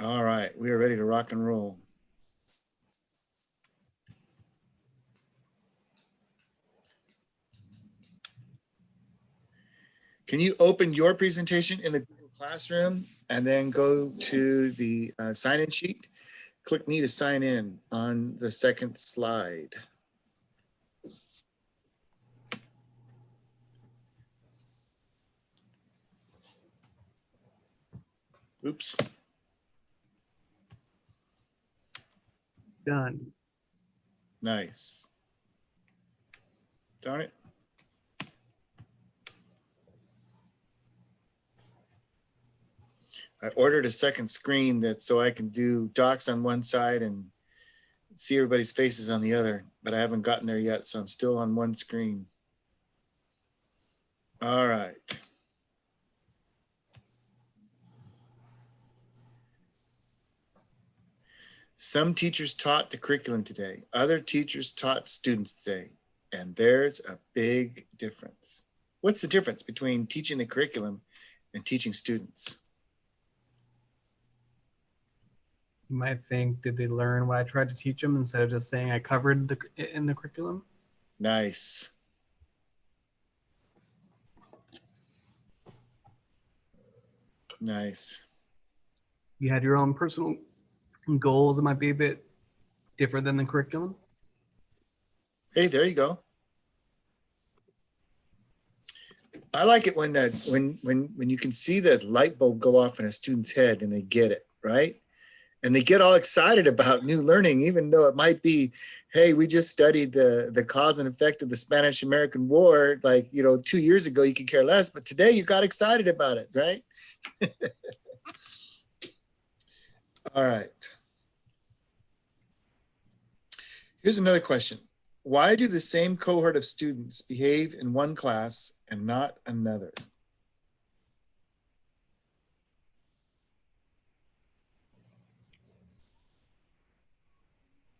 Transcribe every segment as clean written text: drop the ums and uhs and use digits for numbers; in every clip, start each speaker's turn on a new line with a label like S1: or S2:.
S1: All right, we are ready to rock and roll. Can you open your presentation in the Google Classroom and then go to the sign-in sheet? Click me to sign in on the second slide. Oops.
S2: Done.
S1: Nice. Darn it. I ordered a second screen that so I can do docs on one side and see everybody's faces on the other, but I haven't gotten there yet, so I'm still on one screen. All right. Some teachers taught the curriculum today. Other teachers taught students today. And there's a big difference. What's the difference between teaching the curriculum and teaching students?
S2: You might think, did they learn what I tried to teach them instead of just saying I covered in the curriculum?
S1: Nice. Nice.
S2: You had your own personal goals that might be a bit different than the curriculum.
S1: Hey, there you go. I like it when you can see the light bulb go off in a student's head and they get it, right? And they get all excited about new learning, even though it might be, hey, we just studied the cause and effect of the Spanish-American War, like, 2 years ago, you could care less, but today you got excited about it, right? All right. Here's another question. Why do the same cohort of students behave in one class and not another?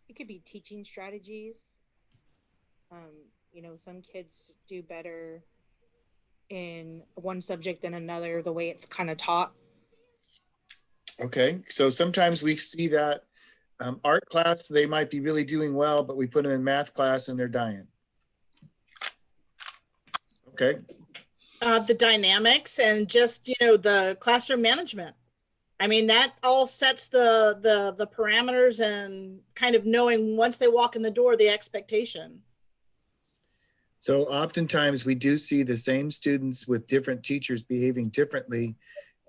S3: It could be teaching strategies. Some kids do better in one subject than another, the way it's kind of taught.
S1: Okay, so sometimes we see that art class, they might be really doing well, but we put them in math class and they're dying. Okay.
S4: The dynamics and just, the classroom management. I mean, that all sets the parameters and kind of knowing once they walk in the door, the expectation.
S1: So oftentimes we do see the same students with different teachers behaving differently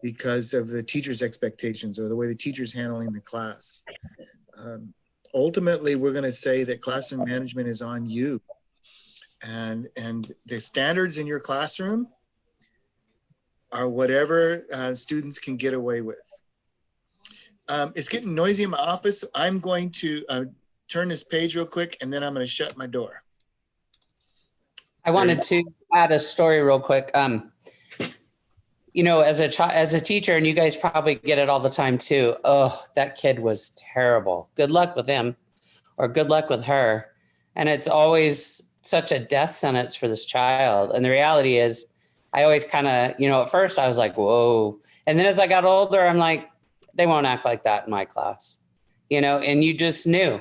S1: because of the teacher's expectations or the way the teacher's handling the class. Ultimately, we're going to say that classroom management is on you. And the standards in your classroom are whatever students can get away with. It's getting noisy in my office. So I'm going to turn this page real quick and then I'm going to shut my door.
S5: I wanted to add a story real quick. As a teacher, and you guys probably get it all the time too. Oh, that kid was terrible. Good luck with him, or good luck with her. And it's always such a death sentence for this child. And the reality is, I always kind of, at first I was like, whoa. And then as I got older, I'm like, they won't act like that in my class, and you just knew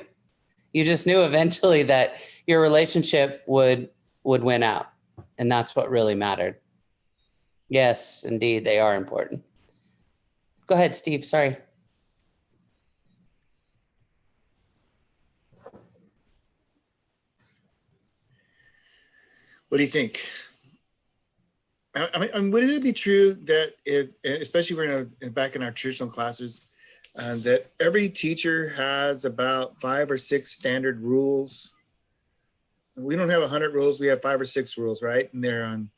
S5: eventually that your relationship would win out. And that's what really mattered. Yes, indeed, they are important. Go ahead, Steve, sorry.
S1: What do you think? I mean, would it be true that if, especially we're back in our traditional classes, that every teacher has about 5 or 6 standard rules? We don't have 100 rules. We have 5 or 6 rules, right? And they're on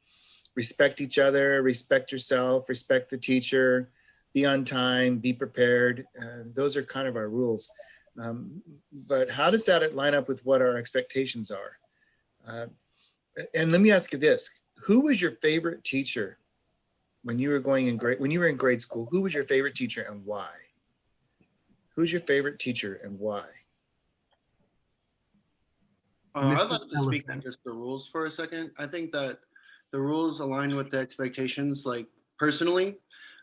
S1: respect each other, respect yourself, respect the teacher, be on time, be prepared. Those are kind of our rules. But how does that line up with what our expectations are? And let me ask you this. Who was your favorite teacher when you were in grade school? Who was your favorite teacher and why? Who's your favorite teacher and why?
S6: I'd like to speak to just the rules for a second. I think that the rules align with the expectations. Like personally,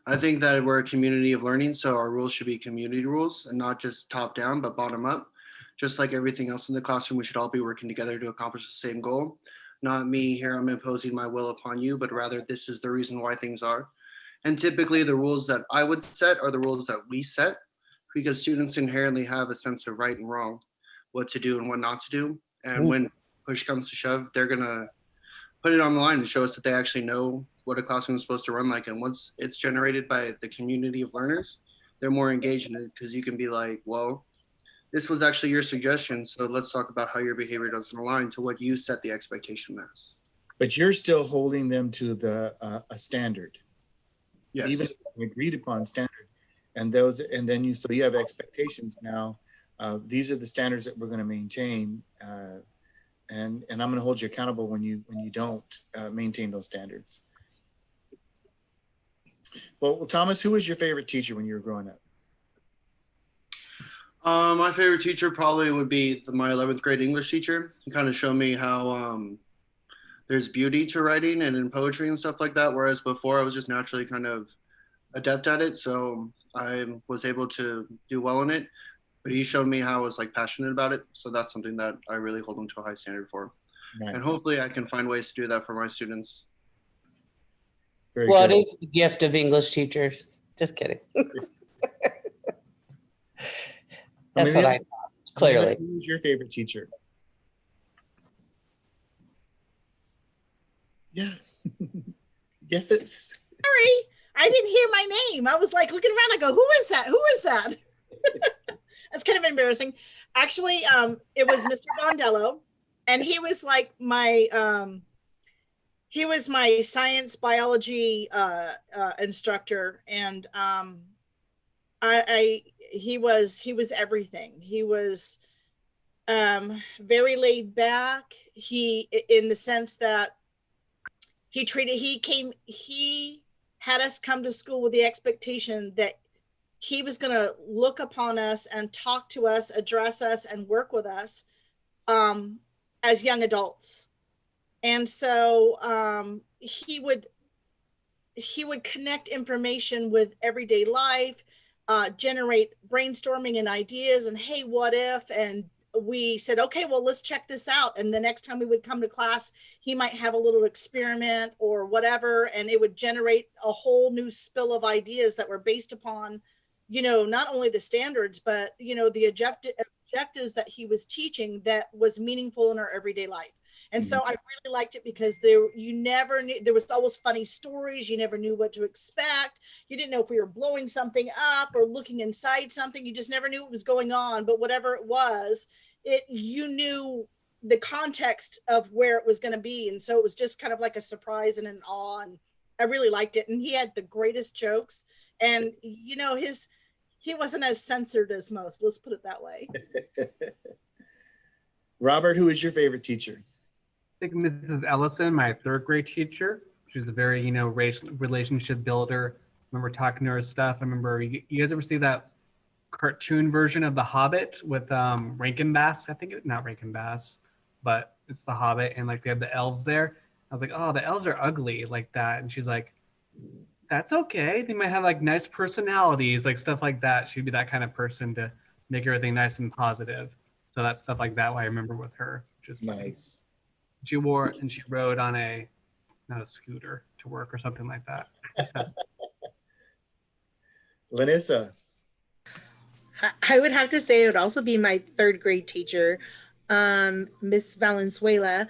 S6: I think that we're a community of learning, so our rules should be community rules and not just top down, but bottom up. Just like everything else in the classroom, we should all be working together to accomplish the same goal. Not me here, I'm imposing my will upon you, but rather this is the reason why things are. And typically the rules that I would set are the rules that we set because students inherently have a sense of right and wrong, what to do and what not to do. And when push comes to shove, they're gonna put it on the line and show us that they actually know what a classroom is supposed to run like. And once it's generated by the community of learners, they're more engaged in it because you can be like, well, this was actually your suggestion. So let's talk about how your behavior doesn't align to what you set the expectation as.
S1: But you're still holding them to the a standard,
S6: Yes.
S1: even an agreed upon standard, and those, and then you still, you have expectations now. These are the standards that we're going to maintain, and I'm going to hold you accountable when you don't maintain those standards. Well, Thomas, who was your favorite teacher when you were growing up?
S6: My favorite teacher probably would be my 11th grade English teacher. He kind of showed me how there's beauty to writing and in poetry and stuff like that. Whereas before I was just naturally kind of adept at it. So I was able to do well in it, but he showed me how I was like passionate about it. So that's something that I really hold him to a high standard for. Nice. And hopefully I can find ways to do that for my students.
S5: Very well, good. It is the gift of English teachers. Just kidding. That's what I thought, clearly.
S1: Who's your favorite teacher? Yeah. Yes.
S4: Sorry, I didn't hear my name. I was like looking around. I go, who is that? Who is that? That's kind of embarrassing. Actually, it was Mr. Bondello, and he was like my science biology instructor, and he was everything. He was very laid back. He, in the sense that he had us come to school with the expectation that he was going to look upon us and talk to us, address us, and work with us as young adults. And so he would connect information with everyday life, generate brainstorming and ideas, and hey, what if? And we said, okay, well, let's check this out. And the next time we would come to class, he might have a little experiment or whatever, and it would generate a whole new spill of ideas that were based upon, not only the standards, but, the objectives that he was teaching that was meaningful in our everyday life. And so I really liked it because you never knew, there was always funny stories. You never knew what to expect. You didn't know if we were blowing something up or looking inside something. You just never knew what was going on. But whatever it was, you knew the context of where it was going to be. And so it was just kind of like a surprise and an awe. And I really liked it. And he had the greatest jokes. And, he wasn't as censored as most. Let's put it that way.
S1: Robert, who is your favorite teacher?
S2: I think Mrs. Ellison, my third grade teacher. She was a very, relationship builder. I remember talking to her stuff. I remember, you guys ever see that cartoon version of The Hobbit with Rankin Bass? I think not Rankin Bass, but it's The Hobbit, and like they have the elves there. I was like, oh, the elves are ugly like that. And she's like, that's okay. They might have like nice personalities, like stuff like that. She'd be that kind of person to make everything nice and positive. So that's stuff like that I remember with her. Just
S1: nice.
S2: She wore and she rode on not a scooter to work or something like that.
S1: Lanissa.
S3: I would have to say it would also be my third grade teacher, Miss Valenzuela.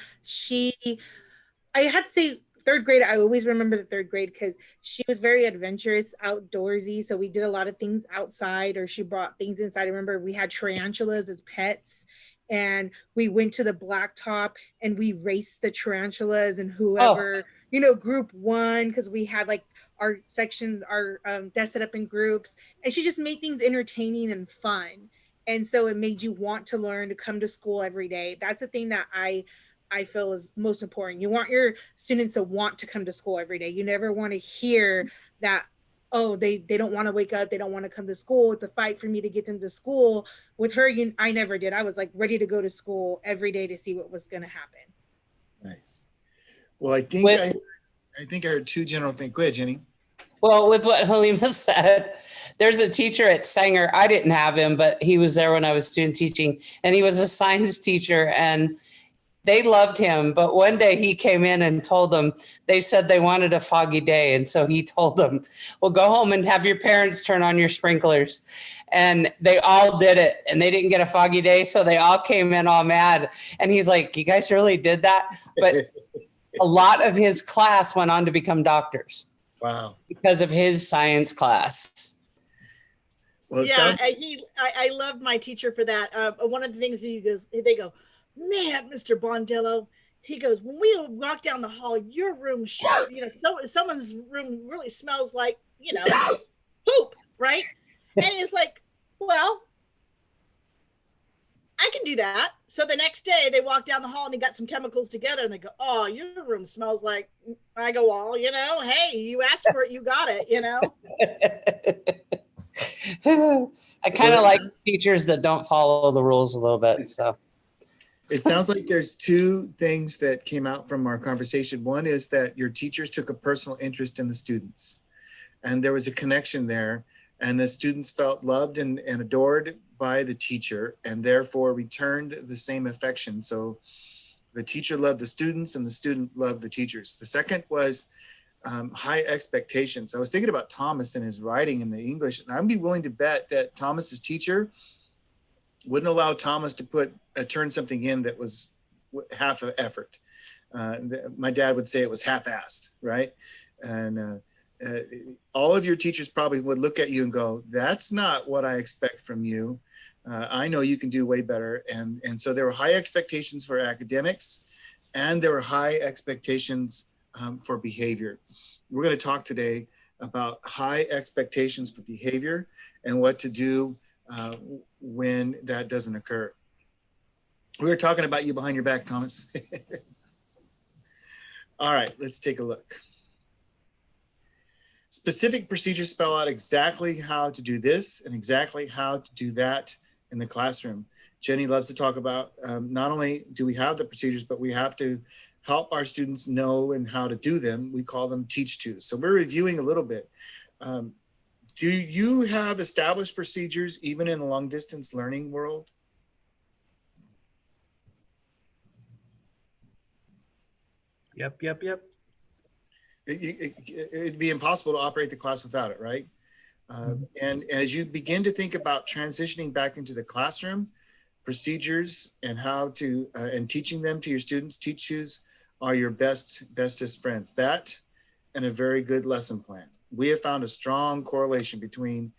S3: I had to say third grade. I always remember the third grade because she was very adventurous, outdoorsy. So we did a lot of things outside, or she brought things inside. I remember we had tarantulas as pets. And we went to the blacktop and we raced the tarantulas, and whoever, group won, because we had like our section, our desk set up in groups, and she just made things entertaining and fun. And so it made you want to learn, to come to school every day. That's the thing that I feel is most important. You want your students to want to come to school every day. You never want to hear that, oh, they don't want to wake up. They don't want to come to school. It's a fight for me to get them to school. With her, I never did. I was like ready to go to school every day to see what was going to happen.
S1: Nice. Well, I think I heard two general things. Go ahead, Jenny.
S5: Well, with what Halima said, there's a teacher at Sanger. I didn't have him, but he was there when I was student teaching, and he was a science teacher, and they loved him. But one day he came in and told them, they said they wanted a foggy day. And so he told them, well, go home and have your parents turn on your sprinklers. And they all did it, and they didn't get a foggy day. So they all came in all mad. And he's like, you guys really did that? But a lot of his class went on to become doctors.
S1: Wow.
S5: Because of his science class.
S1: Well, it
S4: Yeah,
S1: sounds
S4: I loved my teacher for that. One of the things they go, man, Mr. Bondello, he goes, when we walk down the hall, your room, someone's room really smells like, poop, right? And it's like, well, I can do that. So the next day they walk down the hall and they got some chemicals together and they go, oh, your room smells like, I go, well, hey, you asked for it, you got it,
S5: I kind of like teachers that don't follow the rules a little bit. So
S1: it sounds like there's two things that came out from our conversation. One is that your teachers took a personal interest in the students, and there was a connection there, and the students felt loved and adored by the teacher, and therefore returned the same affection. So the teacher loved the students and the student loved the teachers. The second was high expectations. I was thinking about Thomas and his writing in the English, and I'd be willing to bet that Thomas's teacher wouldn't allow Thomas to turn something in that was half an effort. My dad would say it was half-assed, right? And all of your teachers probably would look at you and go, that's not what I expect from you. I know you can do way better. And so there were high expectations for academics, and there were high expectations for behavior. We're going to talk today about high expectations for behavior and what to do when that doesn't occur. We were talking about you behind your back, Thomas. All right, let's take a look. Specific procedures spell out exactly how to do this and exactly how to do that in the classroom. Jenny loves to talk about not only do we have the procedures, but we have to help our students know and how to do them. We call them teach tos. So we're reviewing a little bit. Do you have established procedures even in the long distance learning world?
S2: Yep.
S1: It'd be impossible to operate the class without it, right? And as you begin to think about transitioning back into the classroom, procedures and how to, and teaching them to your students, teach tos are your bestest friends. That and a very good lesson plan. We have found a strong correlation between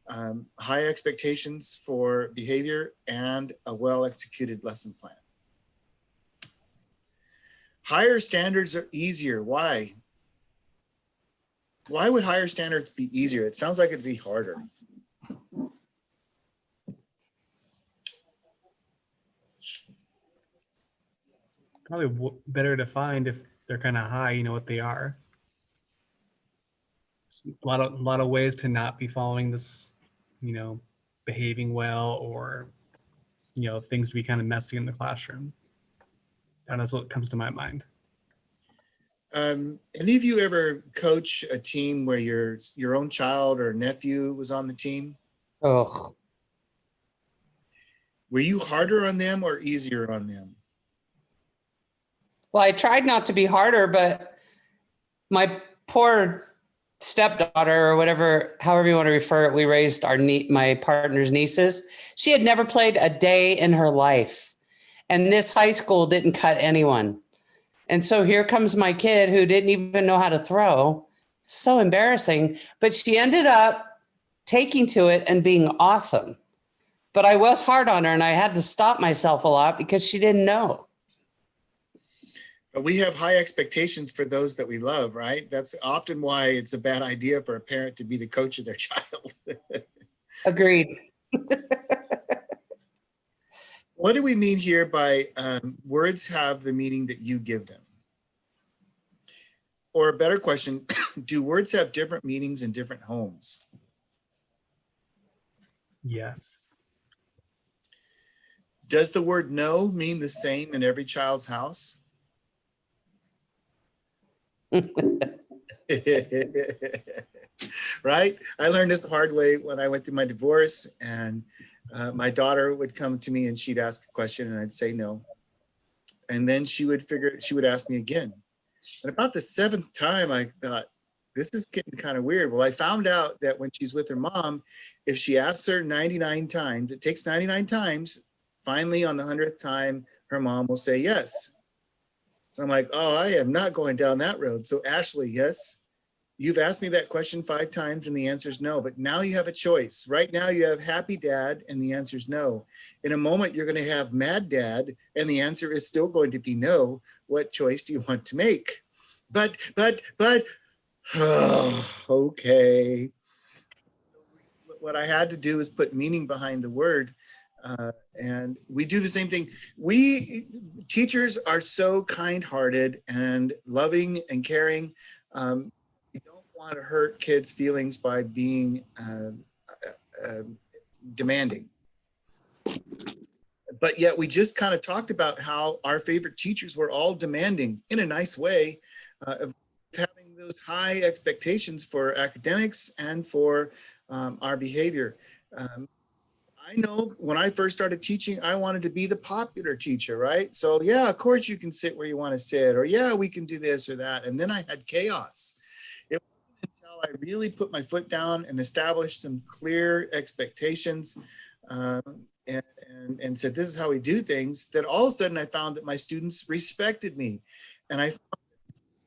S1: high expectations for behavior and a well-executed lesson plan. Higher standards are easier. Why? Why would higher standards be easier? It sounds like it'd be harder.
S2: Probably better defined if they're kind of high, what they are. A lot of ways to not be following this, behaving well, or, things to be kind of messy in the classroom. And that's what comes to my mind.
S1: Any of you ever coach a team where your own child or nephew was on the team?
S5: Oh,
S1: Were you harder on them or easier on them?
S5: well, I tried not to be harder, but my poor stepdaughter, or whatever, however you want to refer it, we raised my partner's nieces. She had never played a day in her life. And this high school didn't cut anyone. And so here comes my kid who didn't even know how to throw. So embarrassing. But she ended up taking to it and being awesome. But I was hard on her, and I had to stop myself a lot because she didn't know.
S1: But we have high expectations for those that we love, right? That's often why it's a bad idea for a parent to be the coach of their child.
S5: Agreed.
S1: What do we mean here by words have the meaning that you give them? Or a better question, do words have different meanings in different homes?
S2: Yes.
S1: Does the word no mean the same in every child's house? right? I learned this the hard way when I went through my divorce, and my daughter would come to me and she'd ask a question and I'd say no. And then she would ask me again. And about the 7th time, I thought, this is getting kind of weird. Well, I found out that when she's with her mom, if she asks her 99 times, it takes 99 times. Finally, on the 100th time, her mom will say yes. And I'm like, oh, I am not going down that road. So Ashley, yes, you've asked me that question 5 times and the answer is no, but now you have a choice. Right now you have happy dad and the answer is no. In a moment, you're going to have mad dad and the answer is still going to be no. What choice do you want to make? But, oh, okay. What I had to do is put meaning behind the word. And we do the same thing. We teachers are so kind-hearted and loving and caring. We don't want to hurt kids' feelings by being demanding. But yet we just kind of talked about how our favorite teachers were all demanding in a nice way, of having those high expectations for academics and for our behavior. I know when I first started teaching, I wanted to be the popular teacher, right? So yeah, of course you can sit where you want to sit, or yeah, we can do this or that. And then I had chaos. It wasn't until I really put my foot down and established some clear expectations and said, this is how we do things, that all of a sudden I found that my students respected me. And I found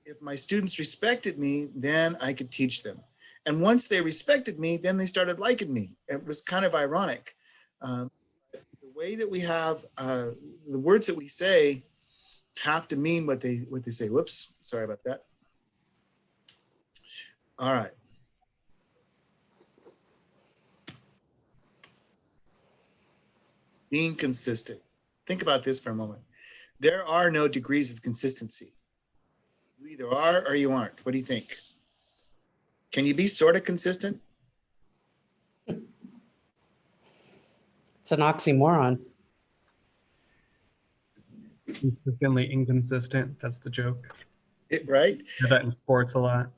S1: that if my students respected me, then I could teach them. And once they respected me, then they started liking me. It was kind of ironic. The way that we have the words that we say have to mean what they say. Whoops, sorry about that. All right. Being consistent. Think about this for a moment. There are no degrees of consistency. You either are or you aren't. What do you think? Can you be sort of consistent?
S5: It's an oxymoron.
S2: Consistently inconsistent. That's the joke.
S1: Right?
S2: I do that in sports a lot.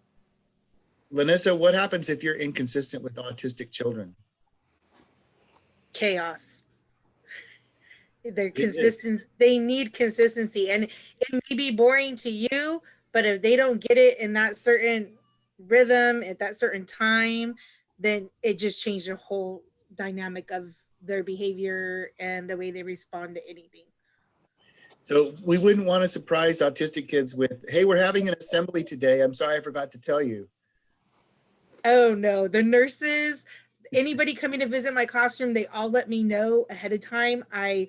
S1: Lanissa, what happens if you're inconsistent with autistic children?
S3: Chaos. They're consistent. They need consistency, and it may be boring to you, but if they don't get it in that certain rhythm at that certain time, then it just changed the whole dynamic of their behavior and the way they respond to anything.
S1: So we wouldn't want to surprise autistic kids with, hey, we're having an assembly today. I'm sorry, I forgot to tell you.
S3: Oh no, the nurses, anybody coming to visit my classroom, they all let me know ahead of time. I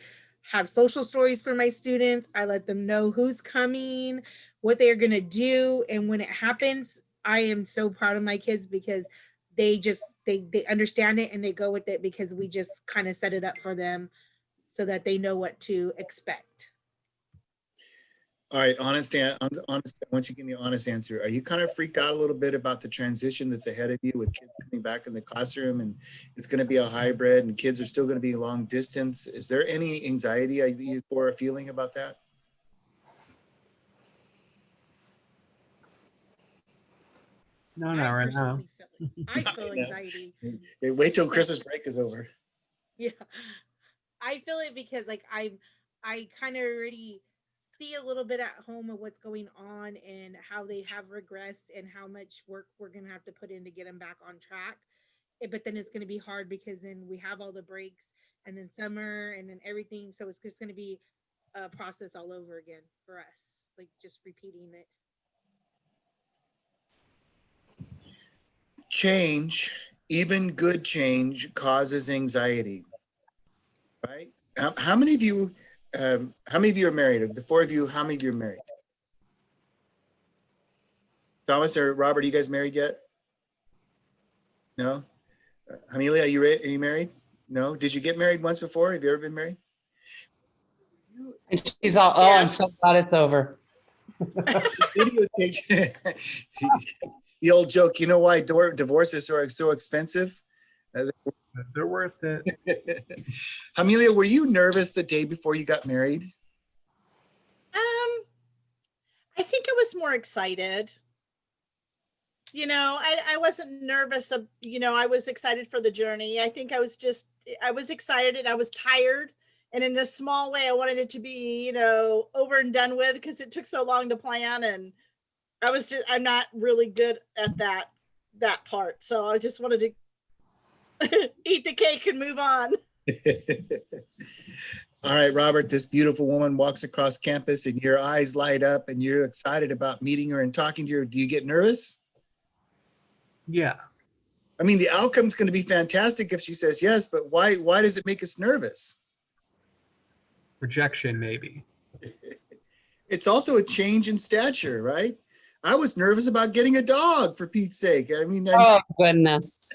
S3: have social stories for my students. I let them know who's coming, what they are going to do. And when it happens, I am so proud of my kids because they understand it and they go with it because we just kind of set it up for them so that they know what to expect.
S1: All right, honest, once you give me an honest answer, are you kind of freaked out a little bit about the transition that's ahead of you with kids coming back in the classroom and it's going to be a hybrid and kids are still going to be long distance? Is there any anxiety you are feeling about that?
S2: No, not right now.
S3: I feel anxiety.
S1: Wait till Christmas break is over.
S3: Yeah, I feel it because like I kind of already see a little bit at home of what's going on and how they have regressed and how much work we're going to have to put in to get them back on track. But then it's going to be hard because then we have all the breaks and then summer and then everything. So it's just going to be a process all over again for us, like just repeating it.
S1: Change, even good change, causes anxiety, right? How many of you are married? Of the 4 of you, how many of you are married? Thomas or Robert, are you guys married yet? No? Amelia, are you married? No? Did you get married once before? Have you ever been married?
S5: And she's all, oh, yes. I'm so glad it's over.
S1: The old joke, you know why divorces are so expensive?
S2: They're worth it.
S1: Amelia, were you nervous the day before you got married?
S4: I think I was more excited. I wasn't nervous of, I was excited for the journey. I think I was excited. I was tired. And in a small way, I wanted it to be, over and done with because it took so long to plan. And I'm not really good at that part. So I just wanted to eat the cake and move on.
S1: All right, Robert, this beautiful woman walks across campus and your eyes light up and you're excited about meeting her and talking to her. Do you get nervous?
S2: Yeah.
S1: I mean, the outcome's going to be fantastic if she says yes, but why does it make us nervous?
S2: Rejection, maybe.
S1: It's also a change in stature, right? I was nervous about getting a dog, for Pete's sake. I mean,
S5: Oh, goodness.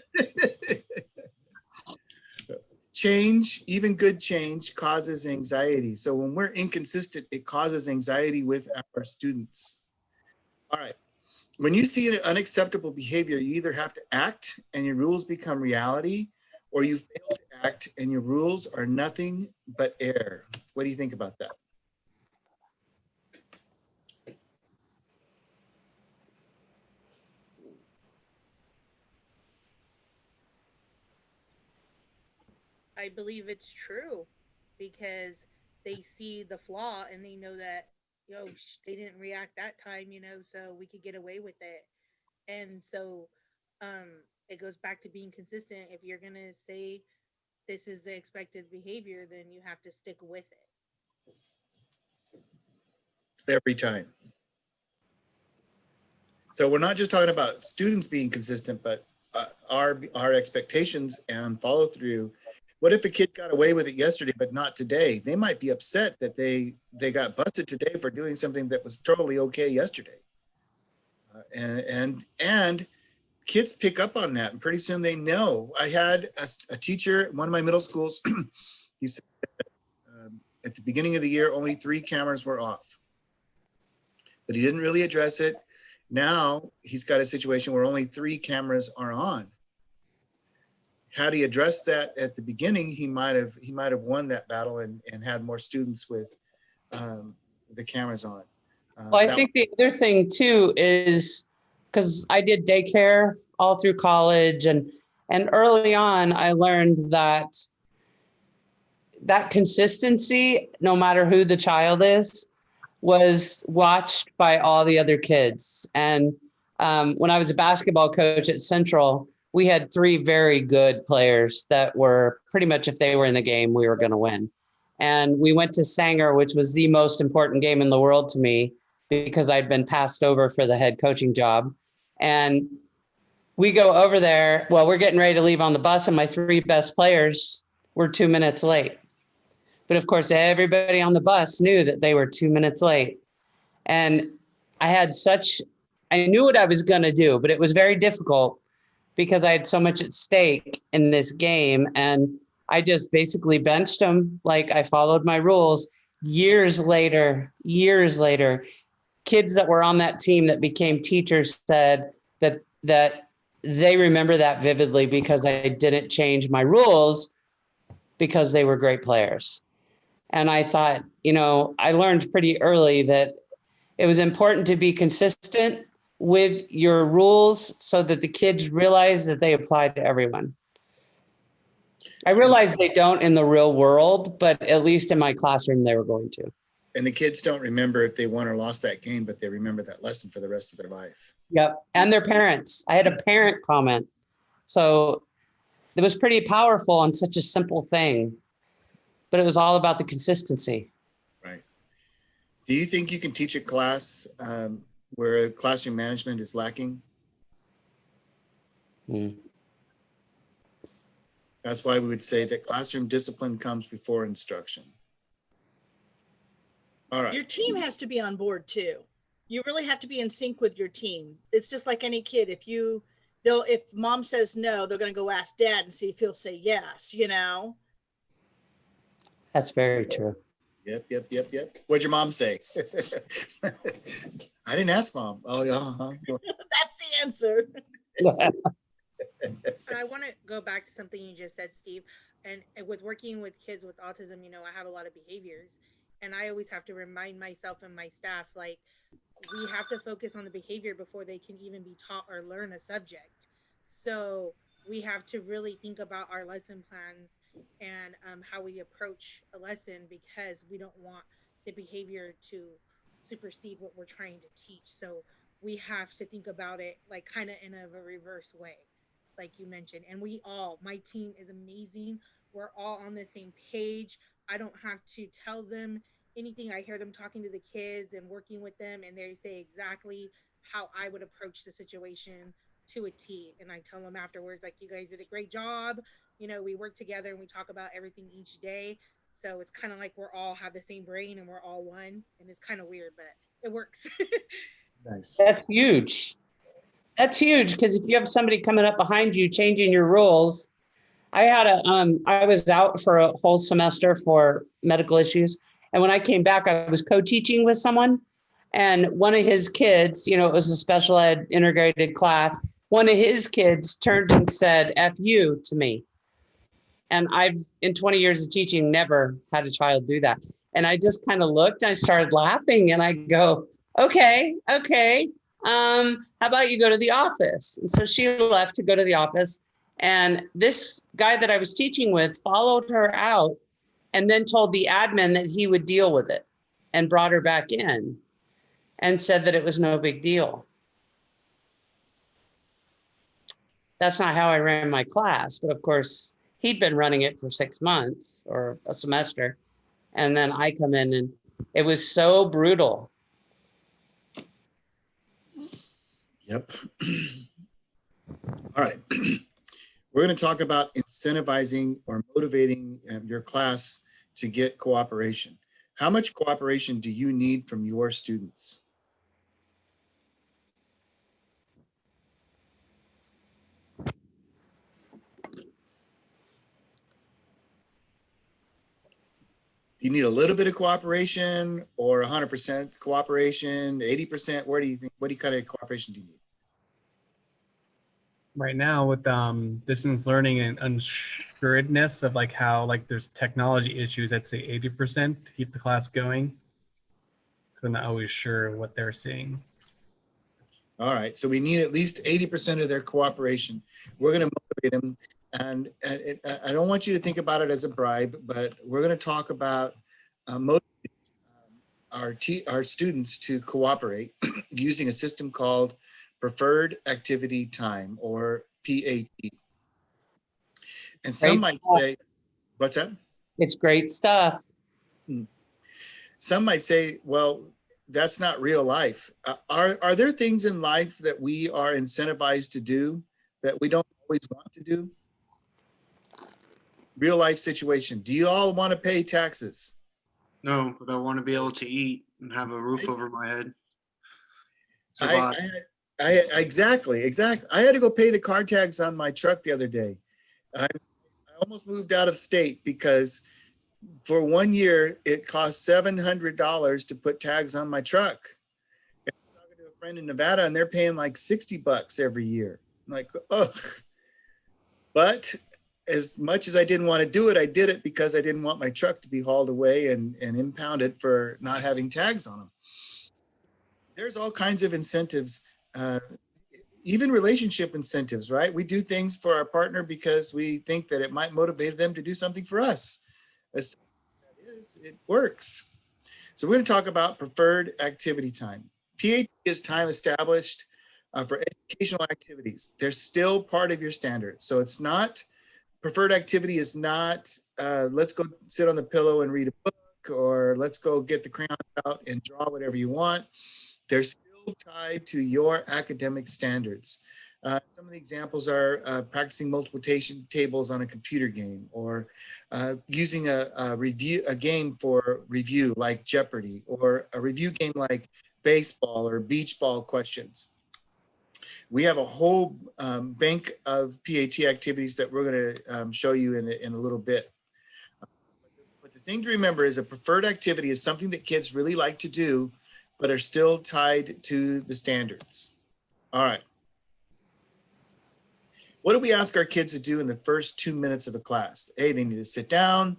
S1: change, even good change, causes anxiety. So when we're inconsistent, it causes anxiety with our students. All right. When you see an unacceptable behavior, you either have to act and your rules become reality, or you fail to act and your rules are nothing but air. What do you think about that?
S3: I believe it's true because they see the flaw and they know that, they didn't react that time, so we could get away with it. And so it goes back to being consistent. If you're going to say this is the expected behavior, then you have to stick with it.
S1: Every time. So we're not just talking about students being consistent, but our expectations and follow through. What if a kid got away with it yesterday, but not today? They might be upset that they got busted today for doing something that was totally okay yesterday. And kids pick up on that, and pretty soon they know. I had a teacher at one of my middle schools. He said at the beginning of the year, only 3 cameras were off, but he didn't really address it. Now he's got a situation where only 3 cameras are on. Had he addressed that at the beginning, he might have won that battle and had more students with the cameras on.
S5: Well, I think the other thing too is because I did daycare all through college, and early on I learned that consistency, no matter who the child is, was watched by all the other kids. And when I was a basketball coach at Central, we had 3 very good players that were pretty much, if they were in the game, we were going to win. And we went to Sanger, which was the most important game in the world to me because I'd been passed over for the head coaching job. And we go over there. Well, we're getting ready to leave on the bus, and my 3 best players were 2 minutes late. But of course, everybody on the bus knew that they were 2 minutes late. And I knew what I was going to do, but it was very difficult because I had so much at stake in this game. And I just basically benched them. Like, I followed my rules. Years later, kids that were on that team that became teachers said that they remember that vividly because I didn't change my rules because they were great players. And I thought, I learned pretty early that it was important to be consistent with your rules so that the kids realize that they apply to everyone. I realize they don't in the real world, but at least in my classroom, they were going to.
S1: And the kids don't remember if they won or lost that game, but they remember that lesson for the rest of their life.
S5: Yep. And their parents. I had a parent comment. So it was pretty powerful on such a simple thing, but it was all about the consistency.
S1: Right. Do you think you can teach a class where classroom management is lacking? That's why we would say that classroom discipline comes before instruction. All right.
S4: Your team has to be on board too. You really have to be in sync with your team. It's just like any kid. If mom says no, they're going to go ask dad and see if he'll say yes,
S5: That's very true.
S1: Yep. What'd your mom say? I didn't ask mom. Oh, yeah.
S4: That's the answer.
S3: I want to go back to something you just said, Steve. And with working with kids with autism, I have a lot of behaviors. And I always have to remind myself and my staff, like, we have to focus on the behavior before they can even be taught or learn a subject. So we have to really think about our lesson plans and how we approach a lesson, because we don't want the behavior to supersede what we're trying to teach. So we have to think about it like kind of in a reverse way, like you mentioned. And my team is amazing. We're all on the same page. I don't have to tell them anything. I hear them talking to the kids and working with them, and they say exactly how I would approach the situation to a T. And I tell them afterwards, like, you guys did a great job. We work together and we talk about everything each day. So it's kind of like we're all have the same brain and we're all one. And it's kind of weird, but it works.
S1: Nice.
S5: That's huge. That's huge, because if you have somebody coming up behind you changing your rules, I was out for a whole semester for medical issues. And when I came back, I was co-teaching with someone. And one of his kids, it was a special ed integrated class. One of his kids turned and said, F you to me. And I've, in 20 years of teaching, never had a child do that. And I just kind of looked, I started laughing, and I go, okay. How about you go to the office? And so she left to go to the office. And this guy that I was teaching with followed her out and then told the admin that he would deal with it, and brought her back in and said that it was no big deal. That's not how I ran my class. But of course, he'd been running it for 6 months or a semester. And then I come in, and it was so brutal.
S1: Yep. All right. We're going to talk about incentivizing or motivating your class to get cooperation. How much cooperation do you need from your students? Do you need a little bit of cooperation, or 100% cooperation, 80%? What kind of cooperation do you need?
S2: Right now with distance learning and unsuredness of like how like there's technology issues, I'd say 80% to keep the class going. I'm not always sure what they're seeing.
S1: All right, so we need at least 80% of their cooperation. We're going to motivate them, and I don't want you to think about it as a bribe, but we're going to talk about motivating our students to cooperate using a system called Preferred Activity Time, or PAT. And some might say, what's that?
S5: It's great stuff.
S1: Some might say, well, that's not real life. Are there things in life that we are incentivized to do that we don't always want to do? Real life situation. Do you all want to pay taxes?
S6: No, but I want to be able to eat and have a roof over my head.
S1: Exactly. I had to go pay the car tags on my truck the other day. I almost moved out of state because for 1 year, it cost $700 to put tags on my truck. And I'm talking to a friend in Nevada, and they're paying like $60 every year. I'm like, ugh. But as much as I didn't want to do it, I did it because I didn't want my truck to be hauled away and impounded for not having tags on them. There's all kinds of incentives, even relationship incentives, right? We do things for our partner because we think that it might motivate them to do something for us. It works. So we're going to talk about preferred activity time. PAT is time established for educational activities. They're still part of your standard. So it's not, preferred activity is not, let's go sit on the pillow and read a book, or let's go get the crayon out and draw whatever you want. They're still tied to your academic standards. Some of the examples are practicing multiplication tables on a computer game, or using a game for review like Jeopardy, or a review game like baseball or beach ball questions. We have a whole bank of PAT activities that we're going to show you in a little bit. But the thing to remember is a preferred activity is something that kids really like to do, but are still tied to the standards. All right. What do we ask our kids to do in the first 2 minutes of a class? Hey, they need to sit down.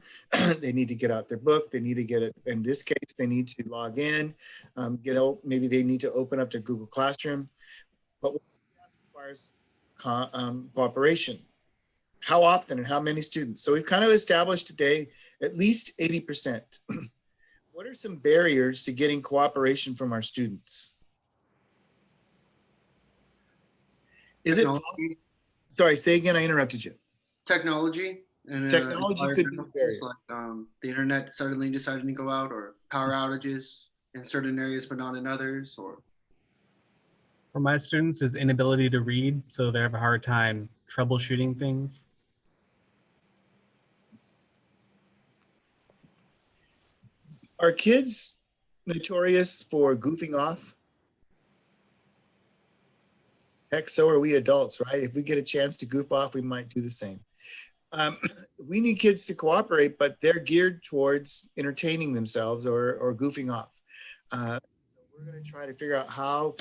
S1: They need to get out their book. They need to get it. In this case, they need to log in. Maybe they need to open up to Google Classroom. But what we ask requires cooperation. How often and how many students? So we've kind of established today at least 80%. What are some barriers to getting cooperation from our students? Is it possible? Sorry, say again, I interrupted you.
S6: Technology and
S1: Technology could be a barrier.
S6: like the internet suddenly deciding to go out, or power outages in certain areas but not in others, or
S2: For my students, is inability to read, so they have a hard time troubleshooting things.
S1: Are kids notorious for goofing off? Heck, so are we adults, right? If we get a chance to goof off, we might do the same. We need kids to cooperate, but they're geared towards entertaining themselves or goofing off. We're going to try to figure out how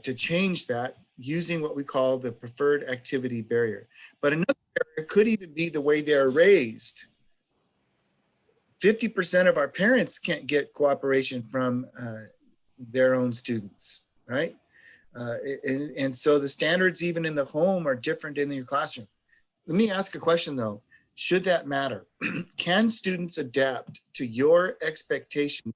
S1: to change that using what we call the preferred activity barrier. But another barrier could even be the way they're raised. 50% of our parents can't get cooperation from their own students, right? And so the standards even in the home are different in your classroom. Let me ask a question though. Should that matter? Can students adapt to your expectations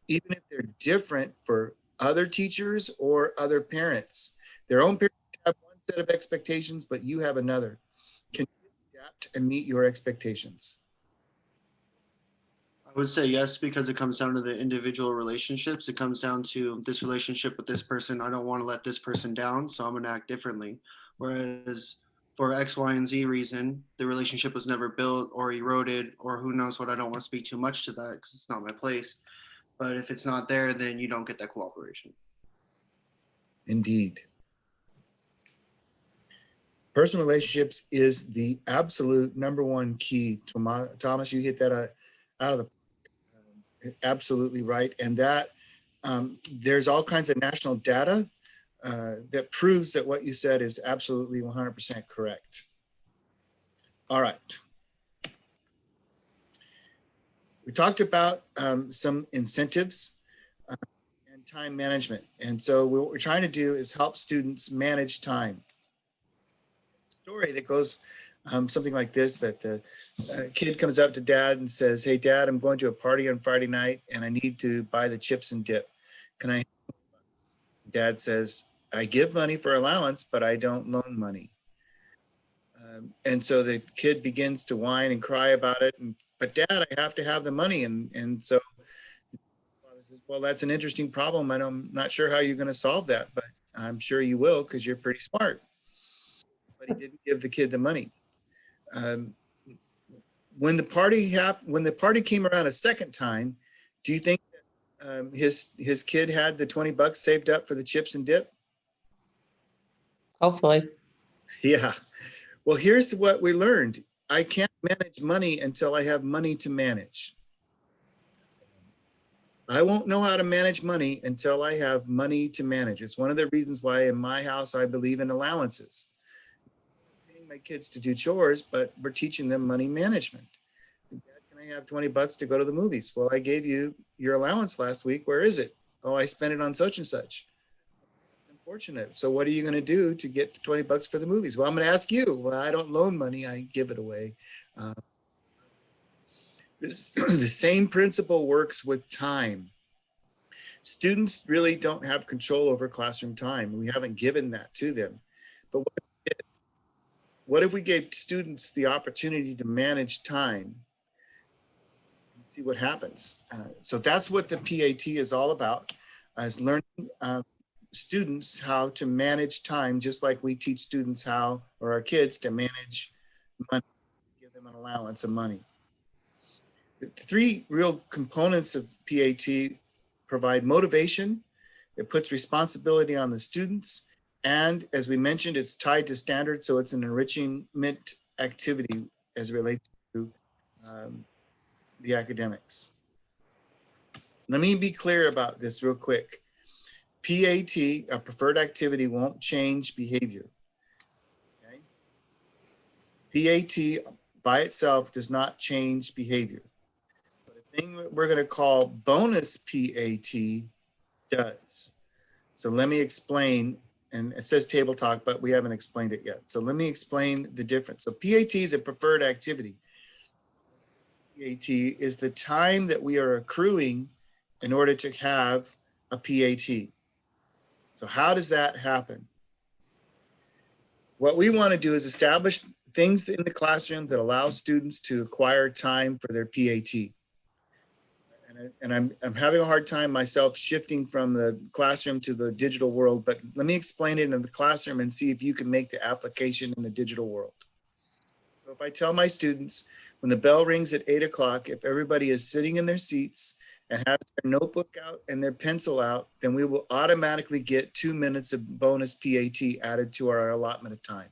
S1: even if they're different for other teachers or other parents? Their own parents have one set of expectations, but you have another. Can you adapt and meet your expectations?
S6: I would say yes, because it comes down to the individual relationships. It comes down to this relationship with this person. I don't want to let this person down, so I'm going to act differently. Whereas for X, Y, and Z reason, the relationship was never built or eroded, or who knows what. I don't want to speak too much to that because it's not my place. But if it's not there, then you don't get that cooperation.
S1: Indeed. Personal relationships is the absolute number one key. Thomas, you hit that out of the absolutely right. And that there's all kinds of national data that proves that what you said is absolutely 100% correct. All right. We talked about some incentives and time management. And so what we're trying to do is help students manage time. Story that goes something like this, that the kid comes up to dad and says, hey dad, I'm going to a party on Friday night and I need to buy the chips and dip. Can I? Dad says, I give money for allowance, but I don't loan money. And so the kid begins to whine and cry about it. But dad, I have to have the money. And so the father says, well, that's an interesting problem. And I'm not sure how you're going to solve that, but I'm sure you will because you're pretty smart. But he didn't give the kid the money. When the party came around a second time, do you think that his kid had the $20 saved up for the chips and dip?
S5: Hopefully.
S1: Yeah. Well, here's what we learned. I can't manage money until I have money to manage. I won't know how to manage money until I have money to manage. It's one of the reasons why in my house I believe in allowances. I'm training my kids to do chores, but we're teaching them money management. Dad, can I have $20 to go to the movies? Well, I gave you your allowance last week. Where is it? Oh, I spent it on such and such. Unfortunate. So what are you going to do to get the $20 for the movies? Well, I'm going to ask you. Well, I don't loan money. I give it away. The same principle works with time. Students really don't have control over classroom time. We haven't given that to them. But what if we gave students the opportunity to manage time? See what happens. So that's what the PAT is all about, is learning students how to manage time, just like we teach students how, or our kids, to manage money, give them an allowance of money. The three real components of PAT provide motivation, it puts responsibility on the students, and as we mentioned, it's tied to standards, so it's an enrichment activity as it relates to the academics. Let me be clear about this real quick. PAT, a preferred activity, won't change behavior. Okay? PAT by itself does not change behavior. But a thing that we're going to call bonus PAT does. So let me explain, and it says table talk, but we haven't explained it yet. So let me explain the difference. So PAT is a preferred activity. PAT is the time that we are accruing in order to have a PAT. So how does that happen? What we want to do is establish things in the classroom that allow students to acquire time for their PAT. And I'm having a hard time myself shifting from the classroom to the digital world, but let me explain it in the classroom and see if you can make the application in the digital world. So if I tell my students, when the bell rings at 8 o'clock, if everybody is sitting in their seats and has their notebook out and their pencil out, then we will automatically get 2 minutes of bonus PAT added to our allotment of time.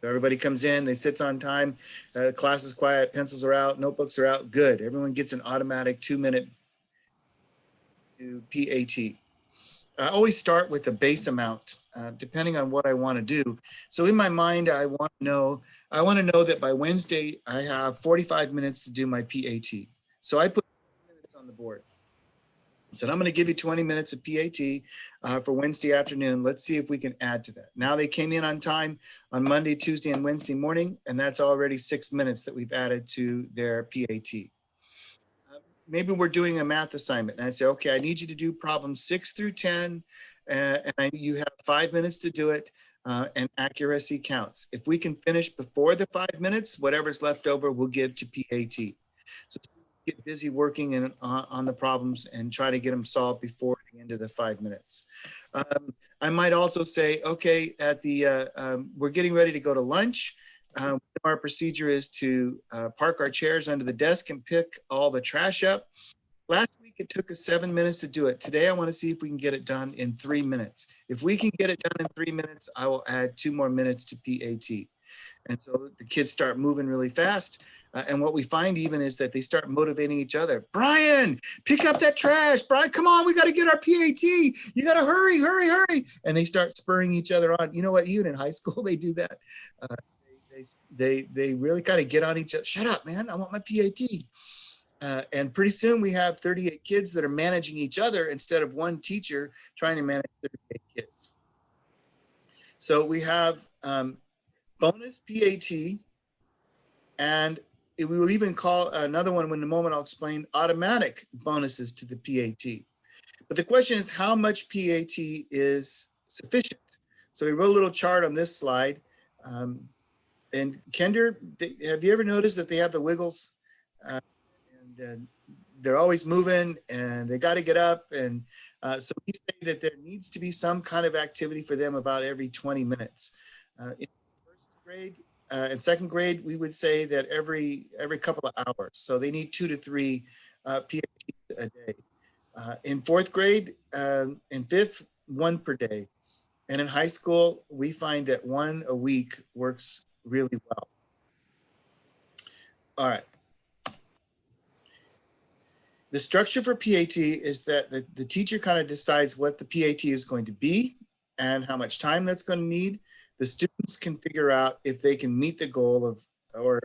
S1: So everybody comes in, they sit on time, class is quiet, pencils are out, notebooks are out, good. Everyone gets an automatic 2-minute PAT. I always start with the base amount, depending on what I want to do. So in my mind, I want to know that by Wednesday, I have 45 minutes to do my PAT. So I put minutes on the board. Said, I'm going to give you 20 minutes of PAT for Wednesday afternoon. Let's see if we can add to that. Now they came in on time on Monday, Tuesday, and Wednesday morning, and that's already 6 minutes that we've added to their PAT. Maybe we're doing a math assignment, and I say, okay, I need you to do problems 6 through 10, and you have 5 minutes to do it, and accuracy counts. If we can finish before the 5 minutes, whatever's left over, we'll give to PAT. So get busy working on the problems and try to get them solved before the end of the 5 minutes. I might also say, okay, at the we're getting ready to go to lunch. Our procedure is to park our chairs under the desk and pick all the trash up. Last week, it took us 7 minutes to do it. Today, I want to see if we can get it done in 3 minutes. If we can get it done in 3 minutes, I will add 2 more minutes to PAT. And so the kids start moving really fast. And what we find even is that they start motivating each other. Brian, pick up that trash. Brian, come on, we got to get our PAT. You got to hurry, hurry, hurry. And they start spurring each other on. You know what? Even in high school, they do that. They really kind of get on each other. Shut up, man. I want my PAT. And pretty soon we have 38 kids that are managing each other instead of one teacher trying to manage 38 kids. So we have bonus PAT, and we will even call another one in a moment I'll explain automatic bonuses to the PAT. But the question is how much PAT is sufficient? So we wrote a little chart on this slide. And Kender, have you ever noticed that they have the wiggles? And they're always moving and they got to get up. And so we say that there needs to be some kind of activity for them about every 20 minutes. In first grade and second grade, we would say that every couple of hours. So they need 2 to 3 PATs a day. In fourth grade and fifth, 1 per day. And in high school, we find that 1 a week works really well. All right. The structure for PAT is that the teacher kind of decides what the PAT is going to be and how much time that's going to need. The students can figure out if they can meet the goal of or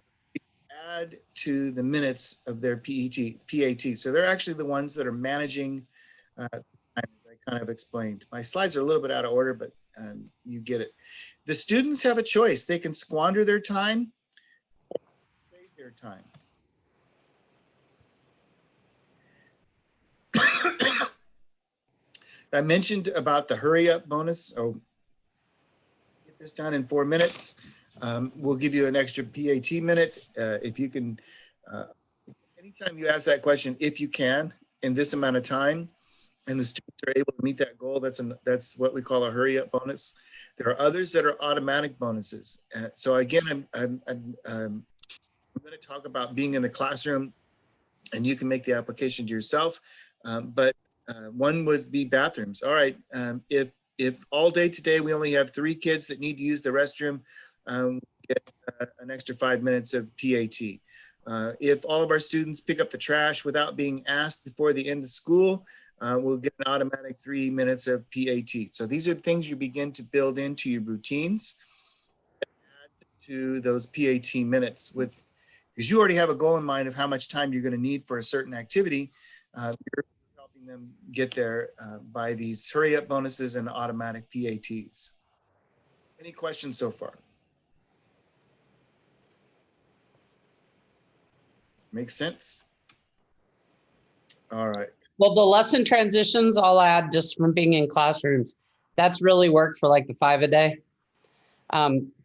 S1: add to the minutes of their PAT. So they're actually the ones that are managing time, as I kind of explained. My slides are a little bit out of order, but you get it. The students have a choice. They can squander their time or save their time. I mentioned about the hurry up bonus. Oh, get this done in 4 minutes. We'll give you an extra PAT minute. If you can, anytime you ask that question, if you can, in this amount of time, and the students are able to meet that goal, that's what we call a hurry up bonus. There are others that are automatic bonuses. So again, I'm going to talk about being in the classroom, and you can make the application to yourself. But one would be bathrooms. All right, if all day today we only have 3 kids that need to use the restroom, get an extra 5 minutes of PAT. If all of our students pick up the trash without being asked before the end of school, we'll get an automatic 3 minutes of PAT. So these are things you begin to build into your routines. to those PAT minutes with, because you already have a goal in mind of how much time you're going to need for a certain activity. You're helping them get there by these hurry up bonuses and automatic PATs. Any questions so far? Makes sense? All right.
S5: Well, the lesson transitions, I'll add just from being in classrooms, that's really worked for like the 5 a day.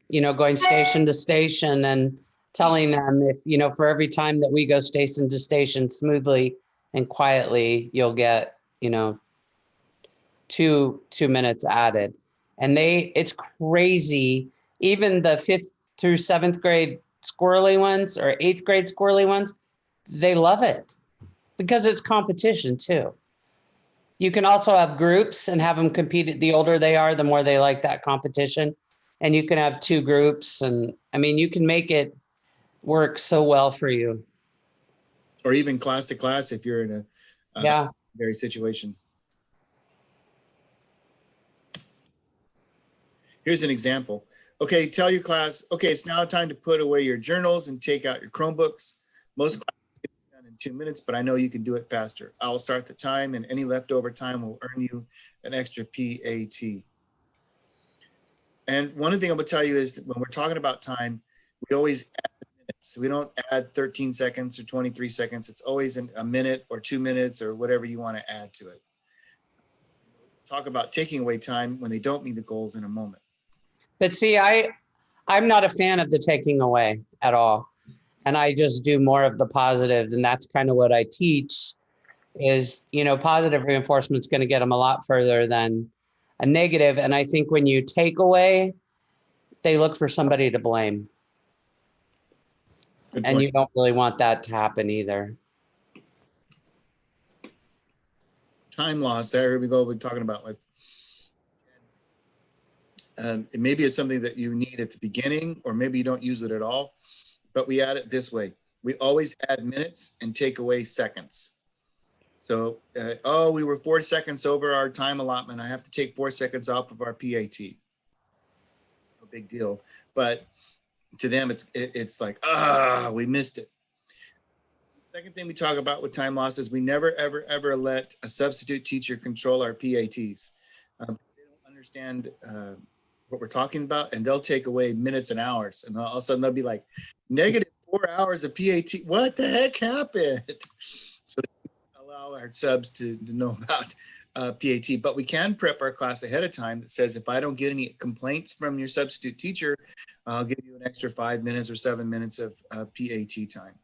S5: You know, going station to station and telling them if, you know, for every time that we go station to station smoothly and quietly, you'll get, you know, two minutes added. And it's crazy. Even the 5th through 7th grade squirrely ones or 8th grade squirrely ones, they love it because it's competition too. You can also have groups and have them compete. The older they are, the more they like that competition. And you can have 2 groups. And I mean, you can make it work so well for you.
S1: Or even class to class if you're in a
S5: Yeah.
S1: very situation. Here's an example. Okay, tell your class, okay, it's now time to put away your journals and take out your Chromebooks. Most classes get this done in 2 minutes, but I know you can do it faster. I'll start the time and any leftover time will earn you an extra PAT. And one thing I will tell you is that when we're talking about time, we always add minutes. We don't add 13 seconds or 23 seconds. It's always a minute or 2 minutes or whatever you want to add to it. Talk about taking away time when they don't meet the goals in a moment.
S5: But see, I'm not a fan of the taking away at all. And I just do more of the positive. And that's kind of what I teach is, you know, positive reinforcement is going to get them a lot further than a negative. And I think when you take away, they look for somebody to blame.
S1: Good
S5: And
S1: point.
S5: you don't really want that to happen either.
S1: Time loss, there we go, we're talking about like, maybe it's something that you need at the beginning, or maybe you don't use it at all, but we add it this way. We always add minutes and take away seconds. So, oh, we were 4 seconds over our time allotment. I have to take 4 seconds off of our PAT. No big deal. But to them, it's like, we missed it. Second thing we talk about with time loss is we never, ever, ever let a substitute teacher control our PATs. They don't understand what we're talking about, and they'll take away minutes and hours. And all of a sudden they'll be like, -4 hours of PAT. What the heck happened? So allow our subs to know about PAT, but we can prep our class ahead of time that says, if I don't get any complaints from your substitute teacher, I'll give you an extra 5 minutes or 7 minutes of PAT time.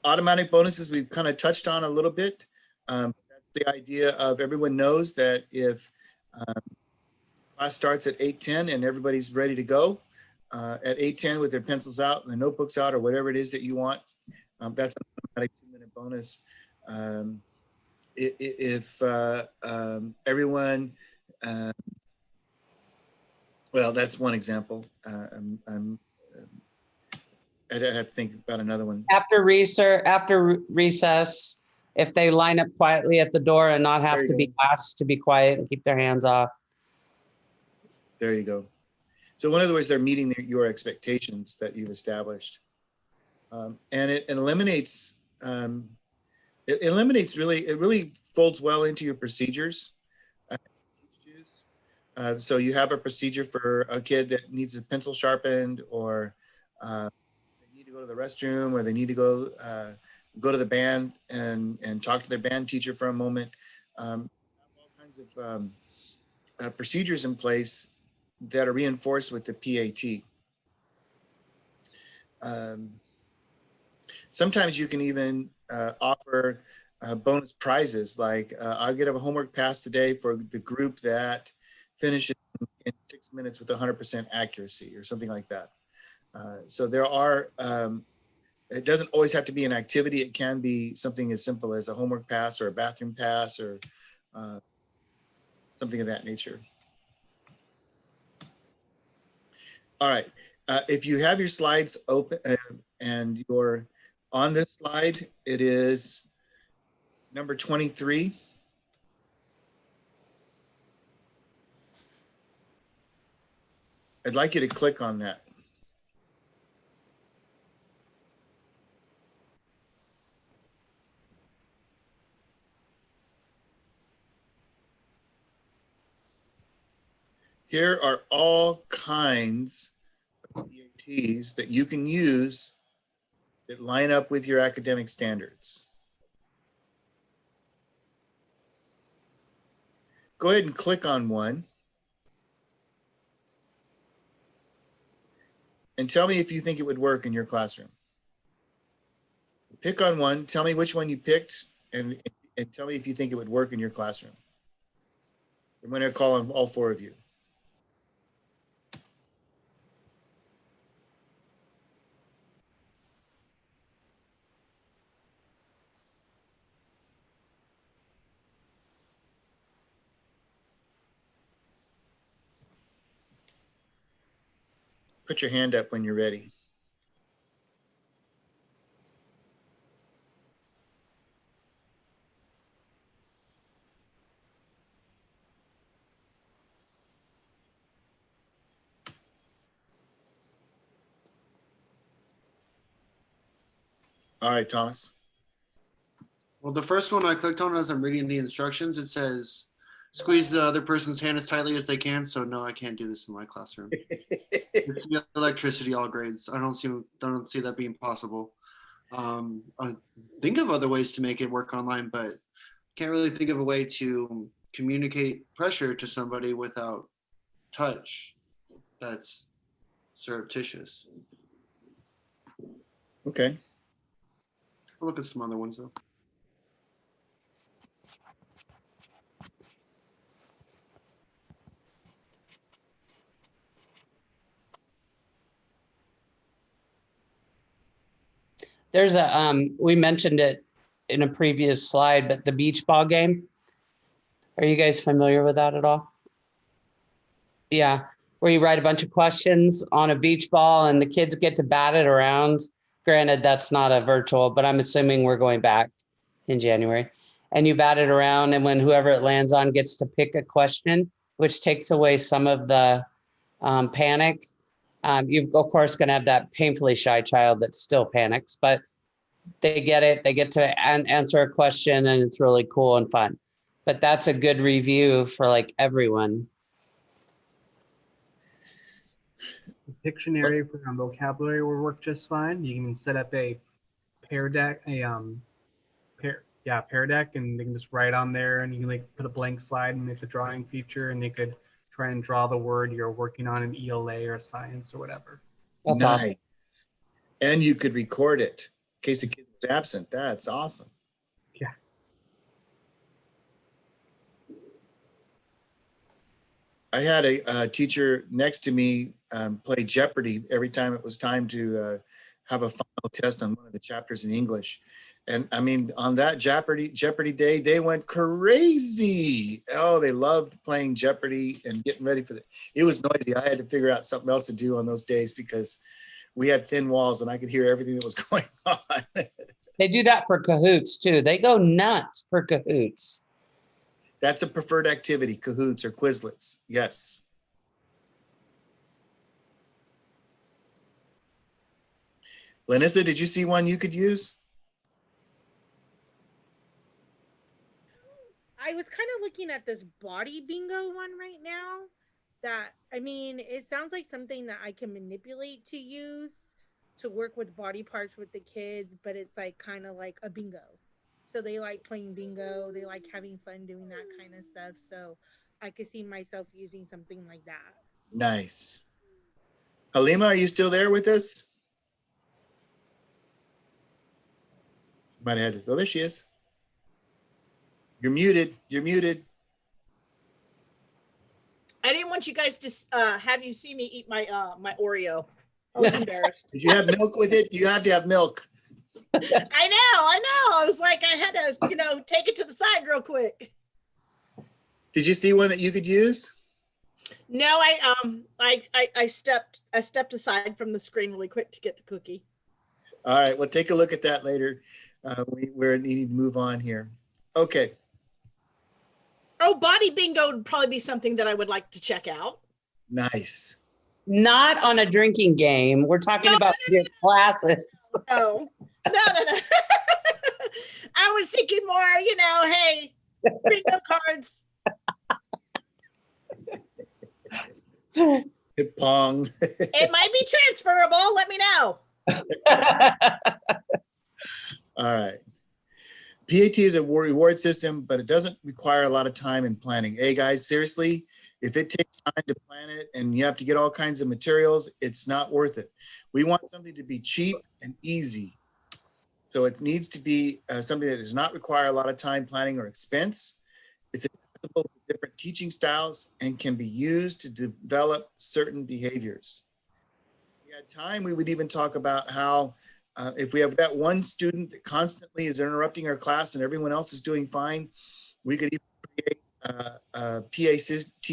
S1: Automatic bonuses we've kind of touched on a little bit. That's the idea of everyone knows that if class starts at 8:10 and everybody's ready to go at 8:10 with their pencils out and their notebooks out or whatever it is that you want, that's an automatic 2-minute bonus. If everyone, well, that's one example. I'd have to think about another one.
S5: After recess, if they line up quietly at the door and not have to be asked to be quiet and keep their hands off.
S1: There you go. So in other words, they're meeting your expectations that you've established. And it eliminates, it really folds well into your procedures. So you have a procedure for a kid that needs a pencil sharpened, or they need to go to the restroom, or they need to go to the band and talk to their band teacher for a moment. All kinds of procedures in place that are reinforced with the PAT. Sometimes you can even offer bonus prizes, like I'll get a homework pass today for the group that finishes in 6 minutes with 100% accuracy, or something like that. So there are, it doesn't always have to be an activity. It can be something as simple as a homework pass or a bathroom pass, or something of that nature. All right, if you have your slides open and you're on this slide, it is number 23. I'd like you to click on that. Here are all kinds of PATs that you can use that line up with your academic standards. Go ahead and click on one. And tell me if you think it would work in your classroom. Pick on one, tell me which one you picked, and tell me if you think it would work in your classroom. I'm going to call on all four of you. Put your hand up when you're ready. All right, Thomas.
S6: Well, the first one I clicked on as I'm reading the instructions, it says, squeeze the other person's hand as tightly as they can. So no, I can't do this in my classroom. It's electricity, all grades. I don't see that being possible. I think of other ways to make it work online, but can't really think of a way to communicate pressure to somebody without touch. That's surreptitious.
S1: Okay.
S6: I'll look at some other ones though.
S5: There's a, we mentioned it in a previous slide, but the beach ball game. Are you guys familiar with that at all? Yeah, where you write a bunch of questions on a beach ball and the kids get to bat it around. Granted, that's not a virtual, but I'm assuming we're going back in January. And you bat it around, and when whoever it lands on gets to pick a question, which takes away some of the panic. You've, of course, going to have that painfully shy child that still panics, but they get it. They get to answer a question, and it's really cool and fun. But that's a good review for like everyone.
S2: The Pictionary for vocabulary will work just fine. You can set up a pair deck, pair deck, and they can just write on there, and you can like put a blank slide and make the drawing feature, and they could try and draw the word you're working on in ELA or science or whatever.
S5: That's
S1: nice.
S5: Awesome.
S1: And you could record it in case the kid was absent. That's awesome.
S2: Yeah.
S1: I had a teacher next to me play Jeopardy every time it was time to have a final test on one of the chapters in English. And I mean, on that Jeopardy day, they went crazy. Oh, they loved playing Jeopardy and getting ready for it. It was noisy. I had to figure out something else to do on those days because we had thin walls and I could hear everything that was going on.
S5: They do that for Kahoots too. They go nuts for Kahoots.
S1: That's a preferred activity, Kahoots or Quizlets. Yes. Lanissa, did you see one you could use?
S3: I was kind of looking at this body bingo one right now that, I mean, it sounds like something that I can manipulate to use to work with body parts with the kids, but it's like kind of like a bingo. So they like playing bingo. They like having fun doing that kind of stuff. So I could see myself using something like that.
S1: Nice. Halima, are you still there with us? Might have had this. Oh, there she is. You're muted. You're muted.
S4: I didn't want you guys to have you see me eat my my Oreo. I was embarrassed.
S1: Did you have milk with it? You have to have milk.
S4: I know. I was like, I had to, take it to the side real quick.
S1: Did you see one that you could use?
S4: No, I stepped aside from the screen really quick to get the cookie.
S1: All right, well, take a look at that later. We need to move on here. Okay.
S4: Oh, body bingo would probably be something that I would like to check out.
S1: Nice.
S5: Not on a drinking game. We're talking about your classes.
S4: No. I was thinking more, hey, bingo cards.
S1: Hit pong.
S4: It might be transferable. Let me know.
S1: All right. PAT is a reward system, but it doesn't require a lot of time and planning. Hey guys, seriously, if it takes time to plan it and you have to get all kinds of materials, it's not worth it. We want something to be cheap and easy. So it needs to be something that does not require a lot of time, planning, or expense. It's adaptable to different teaching styles and can be used to develop certain behaviors. If we had time, we would even talk about how if we have that one student that constantly is interrupting our class and everyone else is doing fine, we could even create a PAT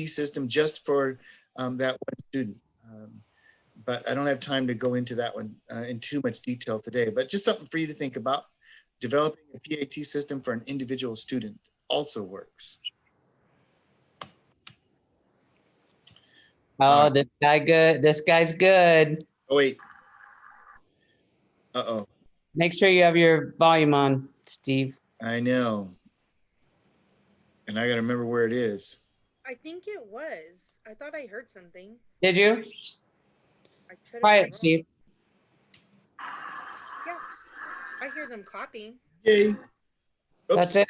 S1: system just for that one student. But I don't have time to go into that one in too much detail today, but just something for you to think about. Developing a PAT system for an individual student also works.
S5: Oh, this guy good. This guy's good.
S1: Oh, wait. Uh-oh.
S5: Make sure you have your volume on, Steve.
S1: I know. And I got to remember where it is.
S3: I think it was. I thought I heard something.
S5: Did you?
S3: I could have
S5: Try
S3: been
S5: it,
S3: wrong.
S5: Steve.
S3: Yeah, I hear them clapping.
S1: Yay. Oops.
S5: That's it.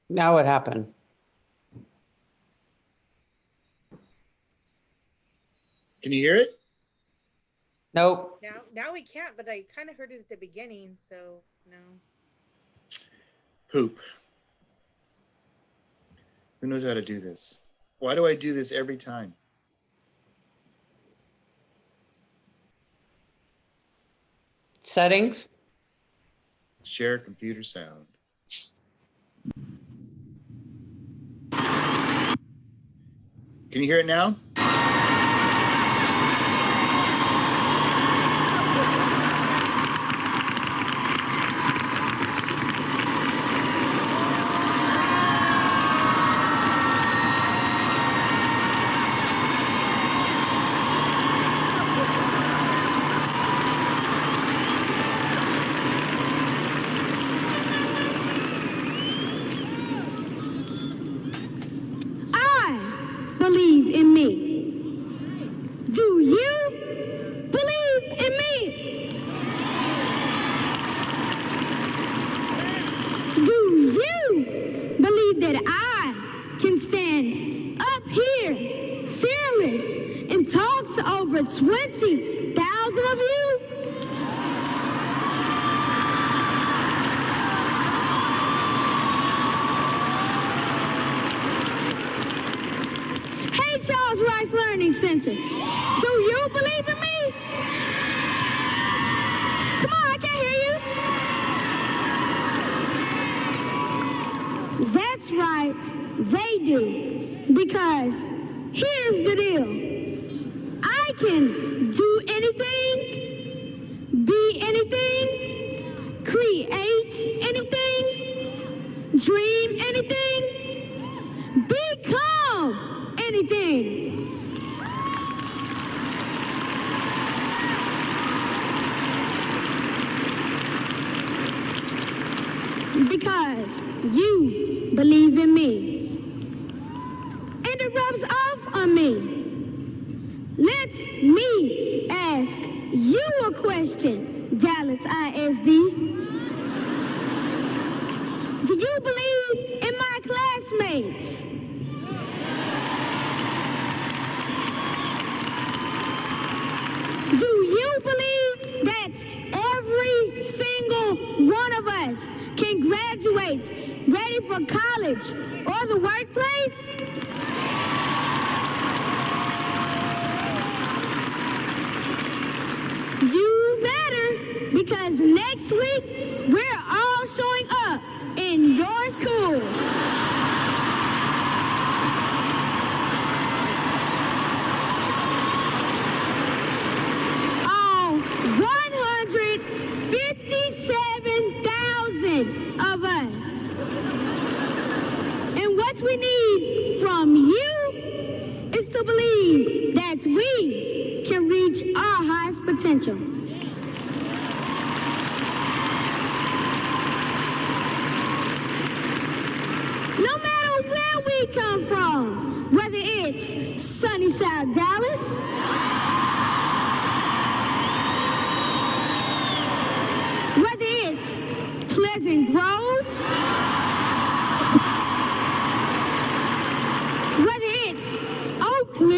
S5: Now what happened?
S1: Can you hear it?
S5: Nope.
S3: Now we can't, but I kind of heard it at the beginning, so no.
S1: Poop. Who knows how to do this? Why do I do this every time?
S5: Settings.
S1: Share computer sound. Can you hear it now?
S7: Believe in me. Do you believe in me? Do you believe that I can stand up here fearless and talk to over 20,000 of you? Charles Rice Learning Center. Do you believe in me? Come on, I can't hear you. That's right, they do. Because here's the deal. I can do anything, be anything, create anything, dream anything, become anything. Because you believe in me. And it rubs off on me. Let me ask you a question, Dallas ISD. Do you believe in my classmates? Do you believe that every single one of us can graduate ready for college or the workplace? You better, because next week we're all showing up in your schools. to believe that we can reach our highest potential. No matter where we come from, whether it's sunny South Dallas, whether it's Pleasant Grove, whether it's Oakland,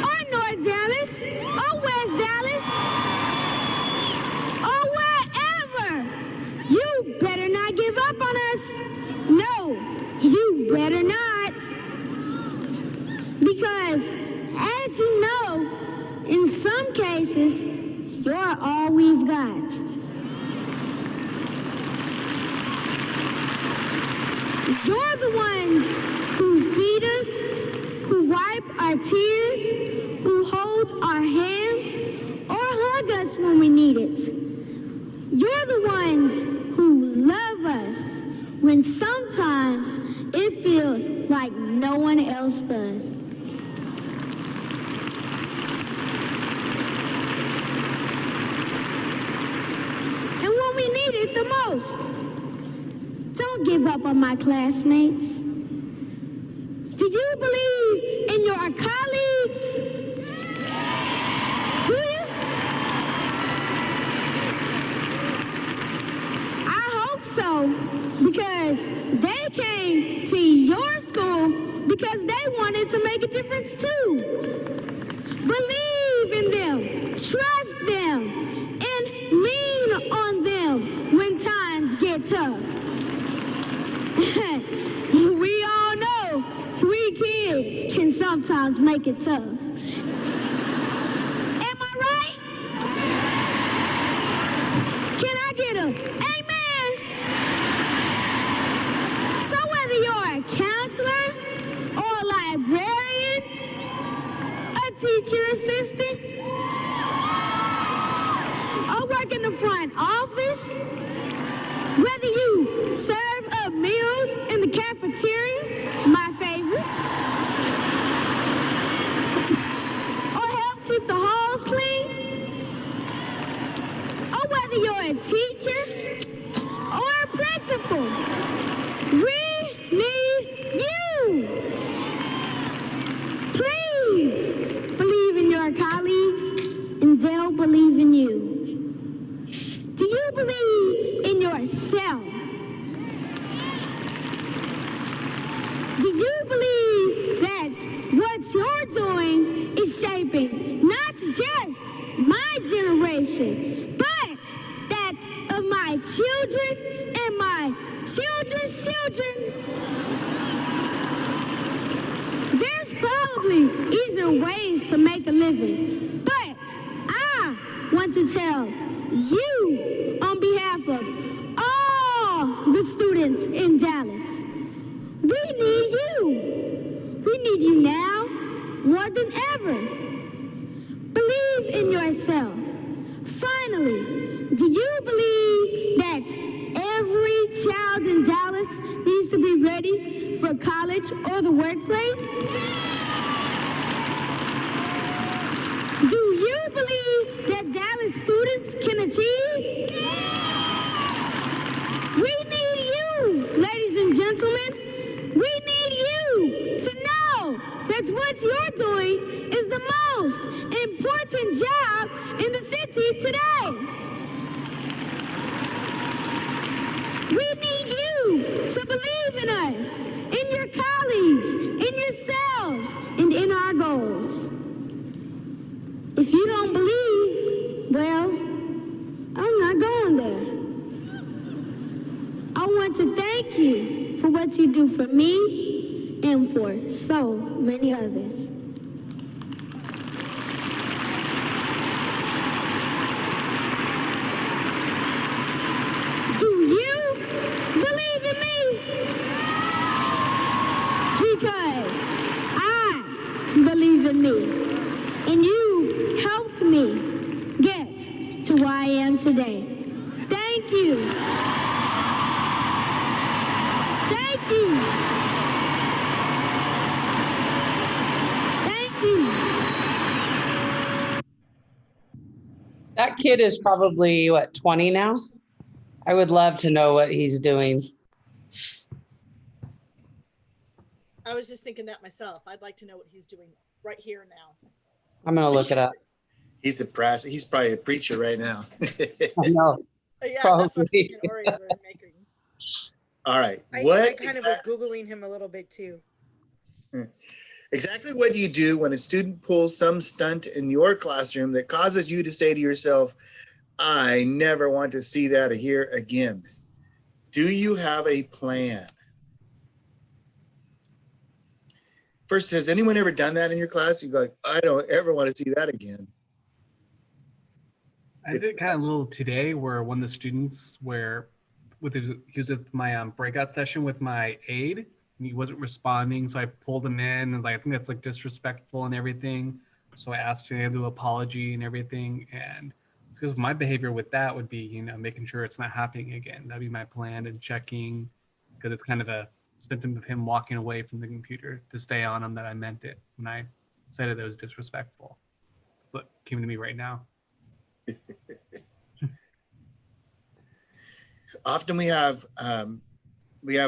S7: or North Dallas, or West Dallas, or wherever, you better not give up on us. No, you better not. Because, as you know, in some cases, you're all we've got. You're the ones who feed us, who wipe our tears, who hold our hands, or hug us when we need it. You're the ones who love us when sometimes it feels like no one else does. And when we need it the most, don't give up on my classmates. Do you believe in your colleagues? Do you? I hope so, because they came to your school because they wanted to make a difference too. Believe in them, trust them, and lean on them when times get tough. We all know we kids can sometimes make it tough. Am I right? Can I get a amen? So whether you're a counselor or a librarian, a teacher assistant, or work in the front office, whether you serve up meals in the cafeteria, my favorite, or help keep the halls clean, or whether you're a teacher or a principal, we need you. Please believe in your colleagues and they'll believe in you. Do you believe in yourself? Do you believe that what you're doing is shaping not just my generation, but that of my children and my children's children? There's probably easier ways to make a living, but I want to tell you on behalf of all the students in Dallas, we need you. We need you now more than ever. Believe in yourself. Finally, do you believe that every child in Dallas needs to be ready for college or the workplace? Do you believe that Dallas students can achieve? We need you, ladies and gentlemen. We need you to know that what you're doing is the most important job in the city today. We need you to believe in us, in your colleagues, in yourselves, and in our goals. If you don't believe, well, I'm not going there. I want to thank you for what you do for me and for so many others. Do you believe in me? Because I believe in me, and you've helped me get to where I am today. Thank you.
S5: That kid is probably, what, 20 now? I would love to know what he's doing.
S4: I was just thinking that myself. I'd like to know what he's doing right here and now.
S5: I'm going to look it up.
S1: He's probably a preacher right now.
S5: I know.
S4: Yeah, that's what I'm
S5: Probably.
S4: thinking. Or we're making.
S1: All right.
S3: I kind of was Googling him a little bit too.
S1: Exactly what do you do when a student pulls some stunt in your classroom that causes you to say to yourself, I never want to see that or hear again? Do you have a plan? First, has anyone ever done that in your class? You go, like, I don't ever want to see that again.
S2: I did it kind of a little today where one of the students he was at my breakout session with my aide and he wasn't responding. So I pulled him in and was like, I think that's like disrespectful and everything. So I asked him to do an apology and everything. And because my behavior with that would be, you know, making sure it's not happening again. That'd be my plan, and checking, because it's kind of a symptom of him walking away from the computer to stay on him that I meant it when I said it was disrespectful. That's what came to me right now.
S1: Often we have a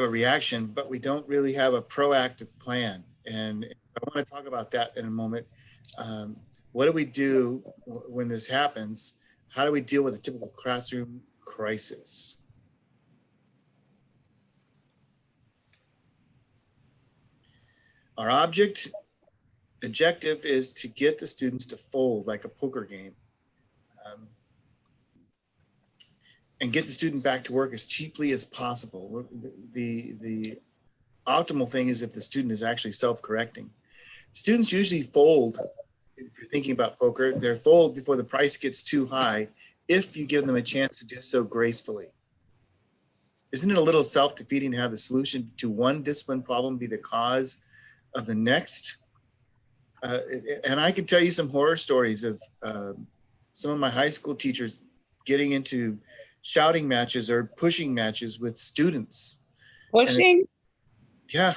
S1: reaction, but we don't really have a proactive plan. And I want to talk about that in a moment. What do we do when this happens? How do we deal with a typical classroom crisis? Our objective is to get the students to fold like a poker game. And get the student back to work as cheaply as possible. The optimal thing is if the student is actually self-correcting. Students usually fold, if you're thinking about poker, they're fold before the price gets too high if you give them a chance to do so gracefully. Isn't it a little self-defeating to have the solution to one discipline problem be the cause of the next? And I can tell you some horror stories of some of my high school teachers getting into shouting matches or pushing matches with students.
S5: Pushing?
S1: Yeah.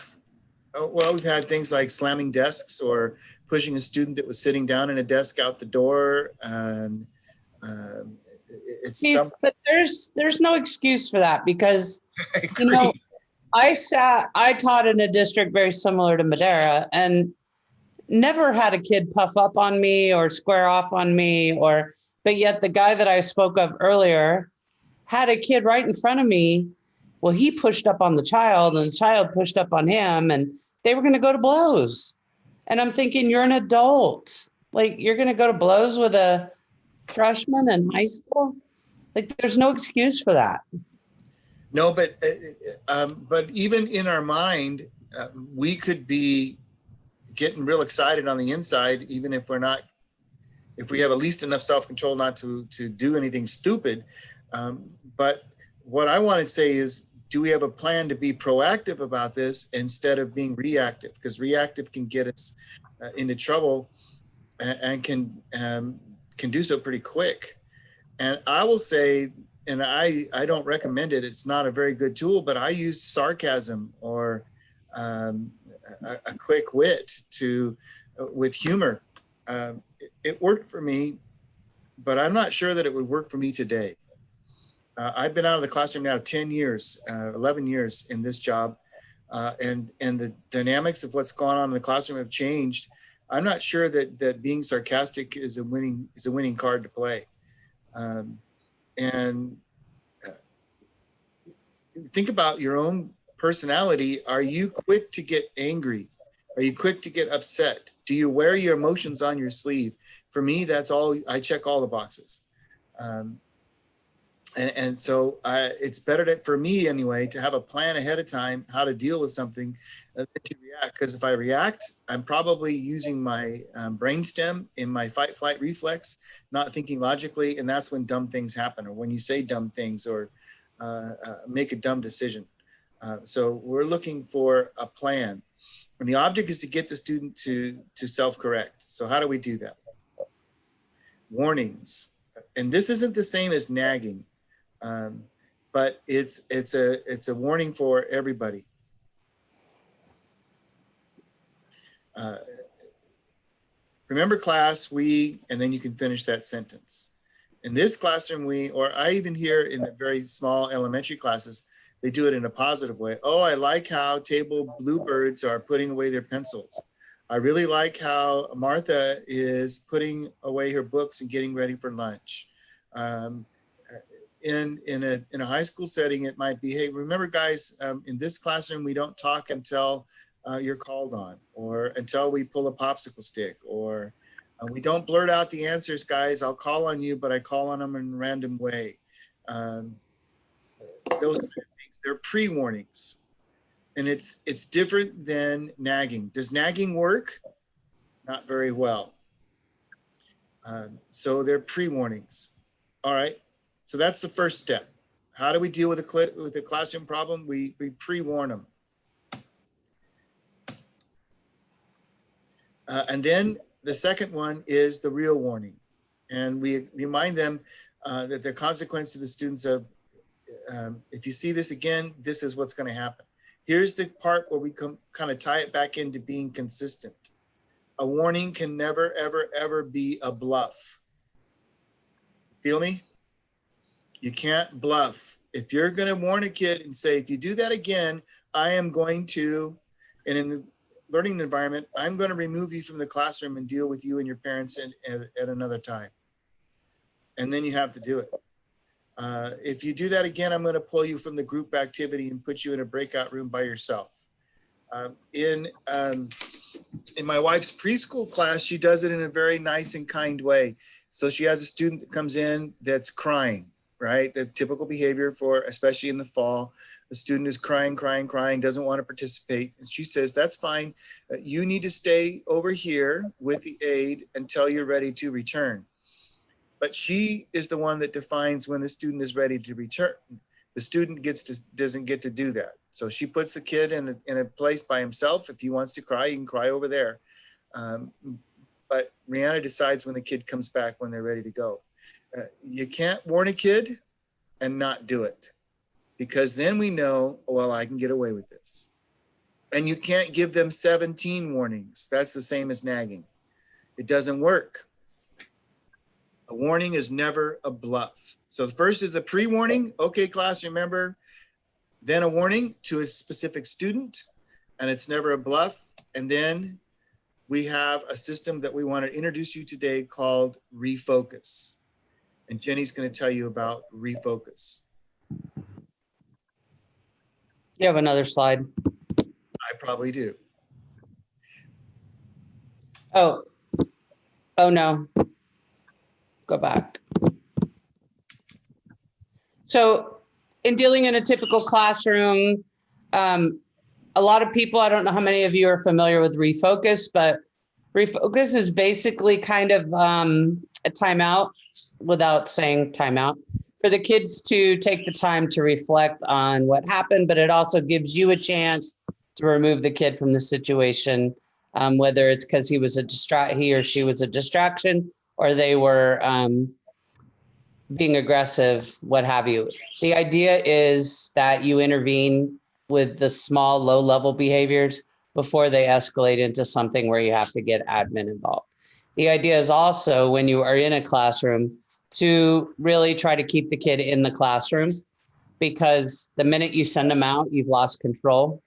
S1: Oh, well, we've had things like slamming desks or pushing a student that was sitting down in a desk out the door. And
S5: But there's no excuse for that, because, you know, I taught in a district very similar to Madera and never had a kid puff up on me or square off on me, but yet the guy that I spoke of earlier had a kid right in front of me. Well, he pushed up on the child and the child pushed up on him and they were going to go to blows. And I'm thinking, you're an adult. Like, you're going to go to blows with a freshman in high school? Like, there's no excuse for that.
S1: No, but even in our mind, we could be getting real excited on the inside, even if we have at least enough self-control not to do anything stupid. But what I want to say is, do we have a plan to be proactive about this instead of being reactive? Because reactive can get us into trouble and can do so pretty quick. And I will say, and I don't recommend it, it's not a very good tool, but I use sarcasm or a quick wit with humor. It worked for me, but I'm not sure that it would work for me today. I've been out of the classroom now 10 years, 11 years in this job, and the dynamics of what's gone on in the classroom have changed. I'm not sure that being sarcastic is a winning card to play. And think about your own personality. Are you quick to get angry? Are you quick to get upset? Do you wear your emotions on your sleeve? For me, that's all. I check all the boxes. And so it's better for me anyway, to have a plan ahead of time how to deal with something than to react. Because if I react, I'm probably using my brainstem in my fight, flight reflex, not thinking logically. And that's when dumb things happen, or when you say dumb things or make a dumb decision. So we're looking for a plan. And the object is to get the student to self-correct. So how do we do that? Warnings. And this isn't the same as nagging. But it's a warning for everybody. Remember, class, and then you can finish that sentence. In this classroom, I even hear in the very small elementary classes, they do it in a positive way. Oh, I like how table bluebirds are putting away their pencils. I really like how Martha is putting away her books and getting ready for lunch. In a high school setting, it might be, hey, remember guys, in this classroom, we don't talk until you're called on, or until we pull a popsicle stick, or we don't blurt out the answers, guys. I'll call on you, but I call on them in a random way. Those kind of things, they're pre-warnings. And it's different than nagging. Does nagging work? Not very well. So they're pre-warnings. All right. So that's the first step. How do we deal with a classroom problem? We pre-warn them. And then the second one is the real warning. And we remind them that the consequence to the students of, if you see this again, this is what's going to happen. Here's the part where we kind of tie it back into being consistent. A warning can never, ever, ever be a bluff. Feel me? You can't bluff. If you're going to warn a kid and say, if you do that again, I am going to, and in the learning environment, I'm going to remove you from the classroom and deal with you and your parents at another time. And then you have to do it. If you do that again, I'm going to pull you from the group activity and put you in a breakout room by yourself. In my wife's preschool class, she does it in a very nice and kind way. So she has a student that comes in that's crying, right? The typical behavior for, especially in the fall, the student is crying, doesn't want to participate. And she says, that's fine. You need to stay over here with the aide until you're ready to return. But she is the one that defines when the student is ready to return. The student doesn't get to do that. So she puts the kid in a place by himself. If he wants to cry, he can cry over there. But Rihanna decides when the kid comes back, when they're ready to go. You can't warn a kid and not do it, because then we know, well, I can get away with this. And you can't give them 17 warnings. That's the same as nagging. It doesn't work. A warning is never a bluff. So the first is the pre-warning. Okay, class, remember. Then a warning to a specific student, and it's never a bluff. And then we have a system that we want to introduce you today called refocus. And Jenny's going to tell you about refocus.
S5: You have another slide.
S1: I probably do.
S5: Oh no. Go back. So in dealing in a typical classroom, a lot of people, I don't know how many of you are familiar with refocus, but refocus is basically kind of a timeout, without saying timeout, for the kids to take the time to reflect on what happened, but it also gives you a chance to remove the kid from the situation, whether it's because he or she was a distraction, or they were being aggressive, what have you. The idea is that you intervene with the small, low-level behaviors before they escalate into something where you have to get admin involved. The idea is also, when you are in a classroom, to really try to keep the kid in the classroom, because the minute you send them out, you've lost control.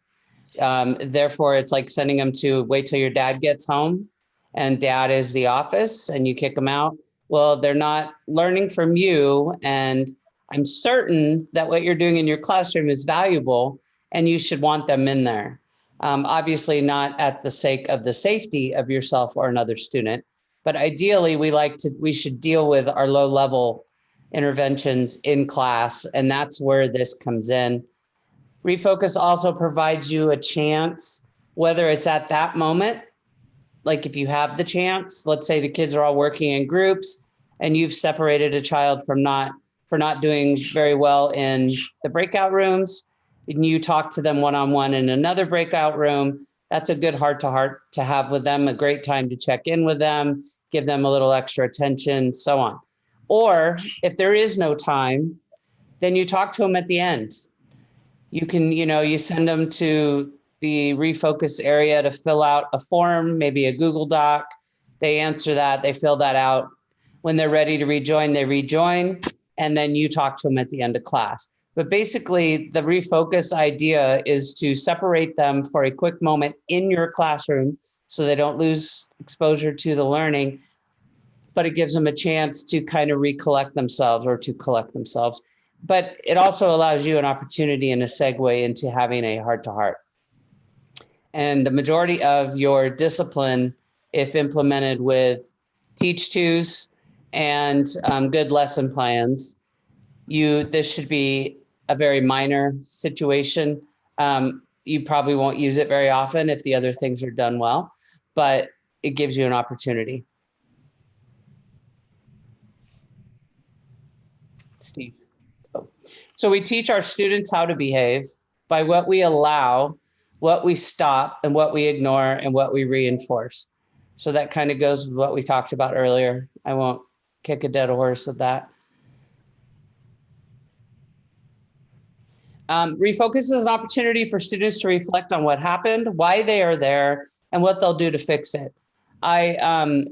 S5: Therefore, it's like sending them to wait till your dad gets home, and dad is the office, and you kick them out. Well, they're not learning from you. And I'm certain that what you're doing in your classroom is valuable, and you should want them in there. Obviously not at the sake of the safety of yourself or another student, but ideally we should deal with our low level interventions in class. And that's where this comes in. Refocus also provides you a chance, whether it's at that moment, like if you have the chance, let's say the kids are all working in groups and you've separated a child for not doing very well in the breakout rooms, and you talk to them one-on-one in another breakout room. That's a good heart-to-heart to have with them, a great time to check in with them, give them a little extra attention, so on. Or if there is no time, then you talk to them at the end. You can, you send them to the refocus area to fill out a form, maybe a Google Doc. They answer that, they fill that out. When they're ready to rejoin, they rejoin, and then you talk to them at the end of class. But basically, the refocus idea is to separate them for a quick moment in your classroom so they don't lose exposure to the learning, but it gives them a chance to kind of recollect themselves or to collect themselves. But it also allows you an opportunity and a segue into having a heart-to-heart. And the majority of your discipline, if implemented with teach-tos and good lesson plans, this should be a very minor situation. You probably won't use it very often if the other things are done well, but it gives you an opportunity. Steve. So we teach our students how to behave by what we allow, what we stop, and what we ignore, and what we reinforce. So that kind of goes with what we talked about earlier. I won't kick a dead horse with that. Refocus is an opportunity for students to reflect on what happened, why they are there, and what they'll do to fix it. I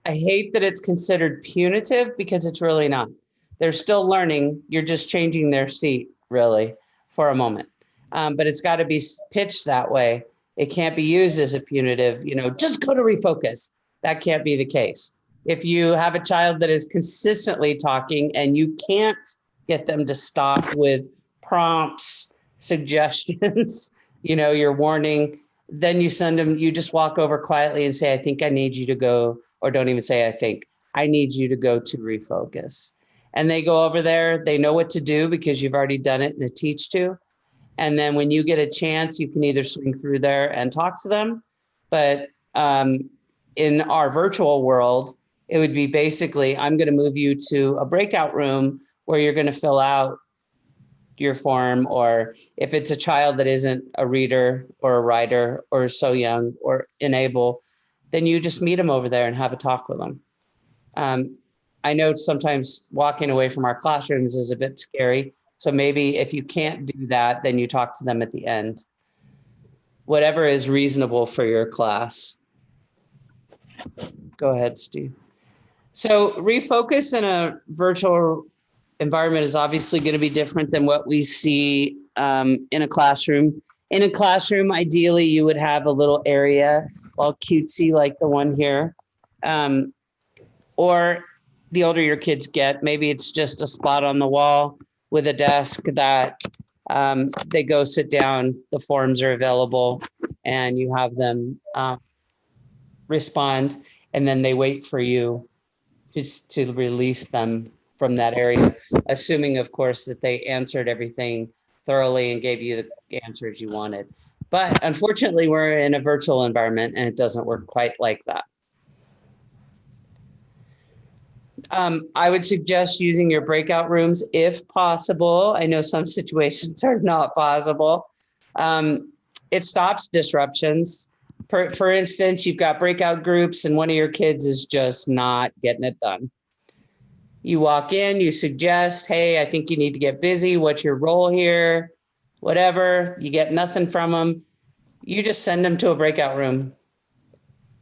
S5: hate that it's considered punitive because it's really not. They're still learning. You're just changing their seat, really, for a moment. But it's got to be pitched that way. It can't be used as a punitive, just go to refocus. That can't be the case. If you have a child that is consistently talking and you can't get them to stop with prompts, suggestions, your warning, then you send them, you just walk over quietly and say, I think I need you to go, or don't even say, I think, I need you to go to refocus. And they go over there, they know what to do because you've already done it in a teach to. And then when you get a chance, you can either swing through there and talk to them. But in our virtual world, it would be basically, I'm going to move you to a breakout room where you're going to fill out your form. Or if it's a child that isn't a reader or a writer or so young or unable, then you just meet them over there and have a talk with them. I know sometimes walking away from our classrooms is a bit scary. So maybe if you can't do that, then you talk to them at the end. Whatever is reasonable for your class. Go ahead, Steve. So refocus in a virtual environment is obviously going to be different than what we see in a classroom. In a classroom, ideally, you would have a little area, all cutesy like the one here. Or the older your kids get, maybe it's just a spot on the wall with a desk that they go sit down, the forms are available, and you have them respond, and then they wait for you to release them from that area, assuming, of course, that they answered everything thoroughly and gave you the answers you wanted. But unfortunately, we're in a virtual environment, and it doesn't work quite like that. I would suggest using your breakout rooms if possible. I know some situations are not possible. It stops disruptions. For instance, you've got breakout groups and one of your kids is just not getting it done. You walk in, you suggest, hey, I think you need to get busy. What's your role here? Whatever. You get nothing from them. You just send them to a breakout room.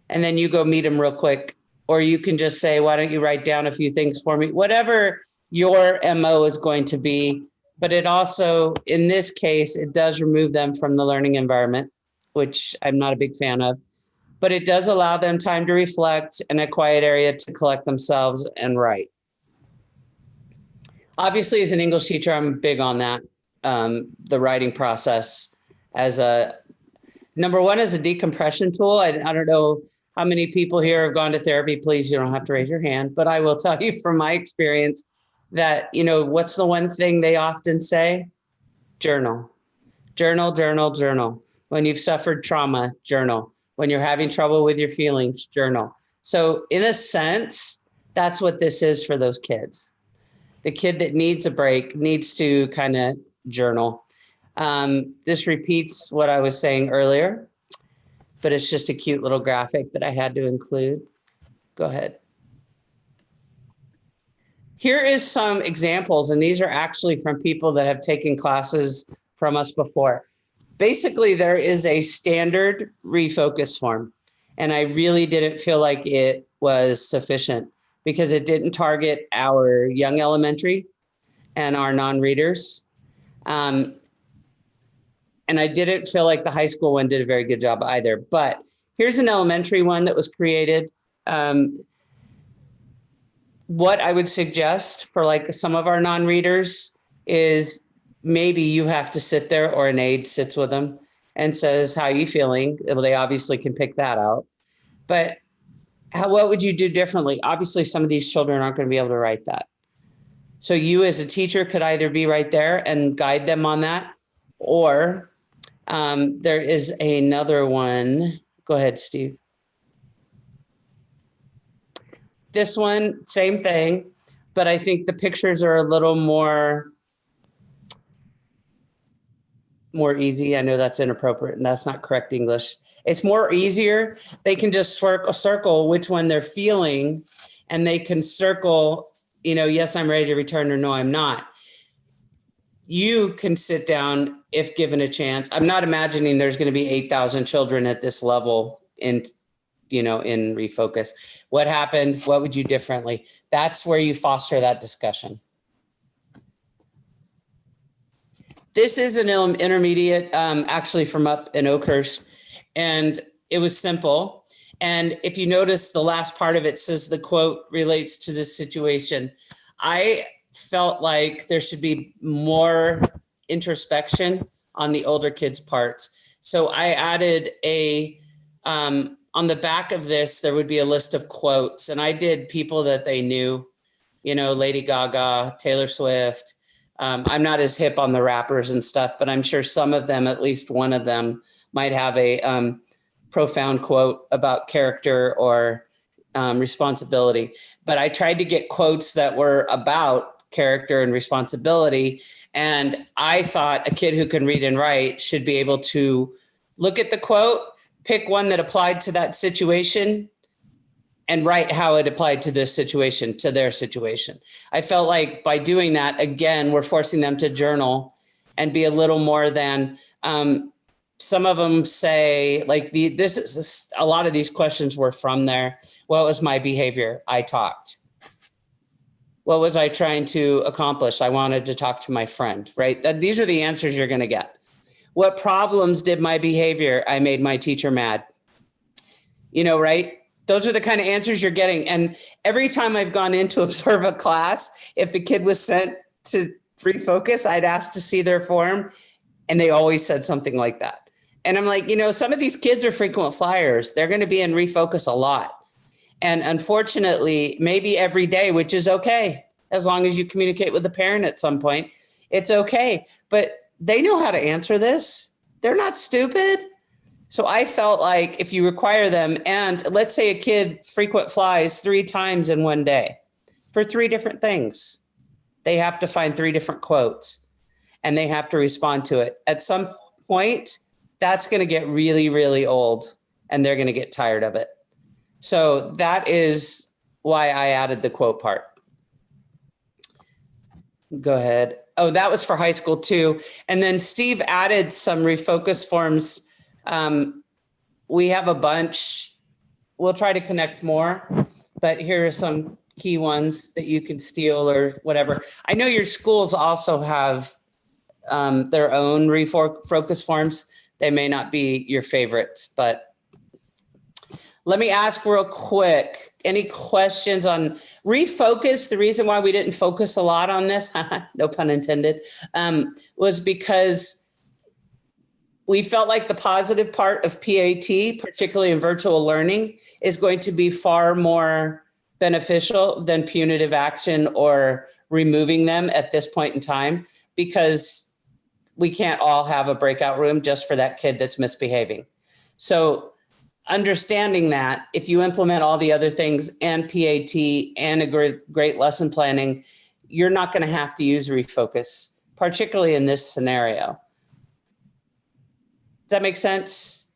S5: And then you go meet them real quick. Or you can just say, why don't you write down a few things for me? Whatever your MO is going to be. But it also, in this case, it does remove them from the learning environment, which I'm not a big fan of. But it does allow them time to reflect and a quiet area to collect themselves and write. Obviously, as an English teacher, I'm big on that. The writing process as number one, as a decompression tool. I don't know how many people here have gone to therapy. Please, you don't have to raise your hand, but I will tell you from my experience that, what's the one thing they often say? Journal, journal, journal, journal. When you've suffered trauma, journal. When you're having trouble with your feelings, journal. So in a sense, that's what this is for those kids. The kid that needs a break needs to kind of journal. This repeats what I was saying earlier, but it's just a cute little graphic that I had to include. Go ahead. Here is some examples, and these are actually from people that have taken classes from us before. Basically, there is a standard refocus form, and I really didn't feel like it was sufficient. because it didn't target our young elementary and our non-readers. And I didn't feel like the high school one did a very good job either. But here's an elementary one that was created. What I would suggest for like some of our non-readers is maybe you have to sit there, or an aide sits with them and says, how are you feeling? They obviously can pick that out. But what would you do differently? Obviously, some of these children aren't going to be able to write that. So you as a teacher could either be right there and guide them on that, or there is another one. Go ahead, Steve. This one, same thing, but I think the pictures are a little more easy. I know that's inappropriate and that's not correct English. It's more easier. They can just circle which one they're feeling, and they can circle, yes, I'm ready to return, or no, I'm not. You can sit down if given a chance. I'm not imagining there's going to be 8,000 children at this level in refocus. What happened? What would you do differently? That's where you foster that discussion. This is an intermediate, actually from up in Oakhurst, and it was simple. And if you notice, the last part of it says the quote relates to this situation. I felt like there should be more introspection on the older kids' parts. So I added on the back of this, there would be a list of quotes, and I did people that they knew, Lady Gaga, Taylor Swift. I'm not as hip on the rappers and stuff, but I'm sure some of them, at least one of them, might have a profound quote about character or responsibility. But I tried to get quotes that were about character and responsibility. And I thought a kid who can read and write should be able to look at the quote, pick one that applied to that situation, and write how it applied to this situation, to their situation. I felt like by doing that, again, we're forcing them to journal and be a little more than, some of them say, like, a lot of these questions were from there. What was my behavior? I talked. What was I trying to accomplish? I wanted to talk to my friend, right? These are the answers you're going to get. What problems did my behavior? I made my teacher mad. Right? Those are the kind of answers you're getting. And every time I've gone in to observe a class, if the kid was sent to refocus, I'd ask to see their form, and they always said something like that. And I'm like, some of these kids are frequent flyers. They're going to be in refocus a lot. And unfortunately, maybe every day, which is okay, as long as you communicate with the parent at some point, it's okay. But they know how to answer this. They're not stupid. So I felt like if you require them, and let's say a kid frequent flies 3 times in one day for 3 different things, they have to find 3 different quotes and they have to respond to it. At some point, that's going to get really, really old, and they're going to get tired of it. So that is why I added the quote part. Go ahead. Oh, that was for high school too. And then Steve added some refocus forms. We have a bunch. We'll try to connect more, but here are some key ones that you can steal or whatever. I know your schools also have their own refocus forms. They may not be your favorites, but let me ask real quick, any questions on refocus? The reason why we didn't focus a lot on this, no pun intended, was because we felt like the positive part of PAT, particularly in virtual learning, is going to be far more beneficial than punitive action or removing them at this point in time, because we can't all have a breakout room just for that kid that's misbehaving. So understanding that if you implement all the other things and PAT and a great lesson planning, you're not going to have to use refocus, particularly in this scenario. Does that make sense?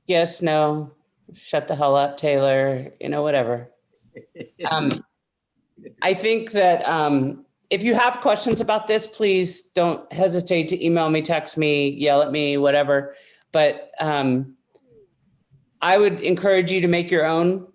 S5: Yes, no, shut the hell up, Taylor, whatever. I think that if you have questions about this, please don't hesitate to email me, text me, yell at me, whatever. But I would encourage you to make your own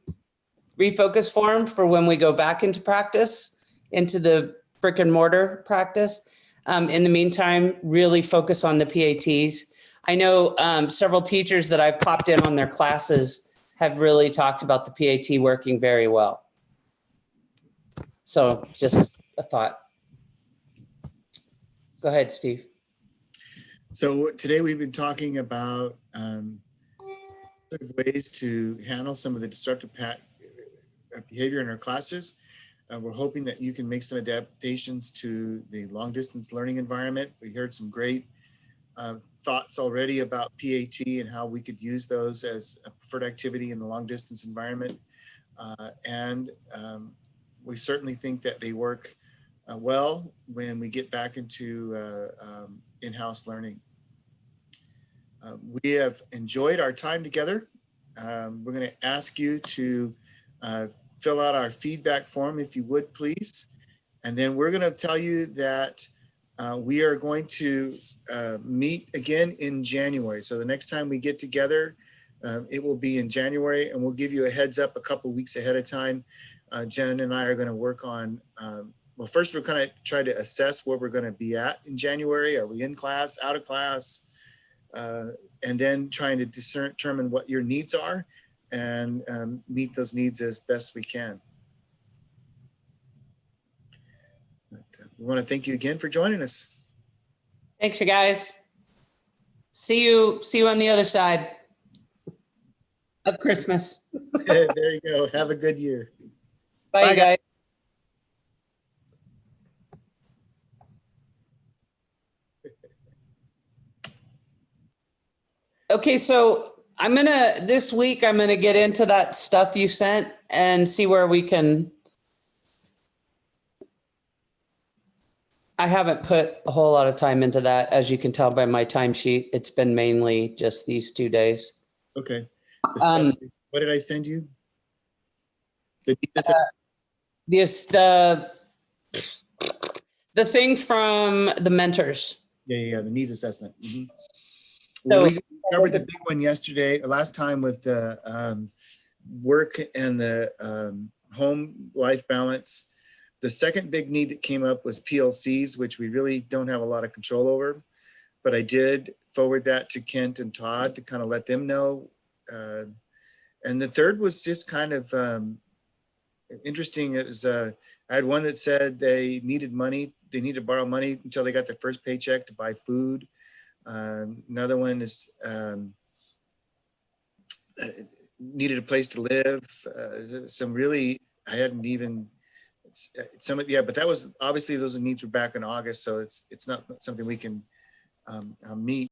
S5: refocus form for when we go back into practice, into the brick and mortar practice. In the meantime, really focus on the PATs. I know several teachers that I've popped in on their classes have really talked about the PAT working very well. So just a thought. Go ahead, Steve.
S1: So today we've been talking about ways to handle some of the disruptive behavior in our classes. We're hoping that you can make some adaptations to the long distance learning environment. We heard some great thoughts already about PAT and how we could use those as a preferred activity in the long distance environment. We certainly think that they work well when we get back into in-house learning. We have enjoyed our time together. We're going to ask you to fill out our feedback form, if you would, please. And then we're going to tell you that we are going to meet again in January. So the next time we get together, it will be in January, and we'll give you a heads up a couple weeks ahead of time. Jen and I are going to work on, well, first we're going to try to assess where we're going to be at in January. Are we in class, out of class? And then trying to determine what your needs are and meet those needs as best we can. We want to thank you again for joining us.
S5: Thanks, you guys. See you on the other side of Christmas.
S1: There you go. Have a good year.
S5: Bye, you guys. Okay, so this week I'm gonna get into that stuff you sent and see where we can. I haven't put a whole lot of time into that, as you can tell by my timesheet. It's been mainly just these 2 days.
S1: Okay. What did I send you? The
S5: thing from the mentors.
S1: Yeah, the needs assessment. Mm-hmm.
S5: So,
S1: we covered the big one yesterday, last time, with the work and the home life balance. The second big need that came up was PLCs, which we really don't have a lot of control over, but I did forward that to Kent and Todd to kind of let them know. And the third was just kind of interesting. It was, I had one that said they needed money. They needed to borrow money until they got their first paycheck to buy food. Another one is needed a place to live. Some really, I hadn't even, but that was obviously those needs were back in August, so it's not something we can meet.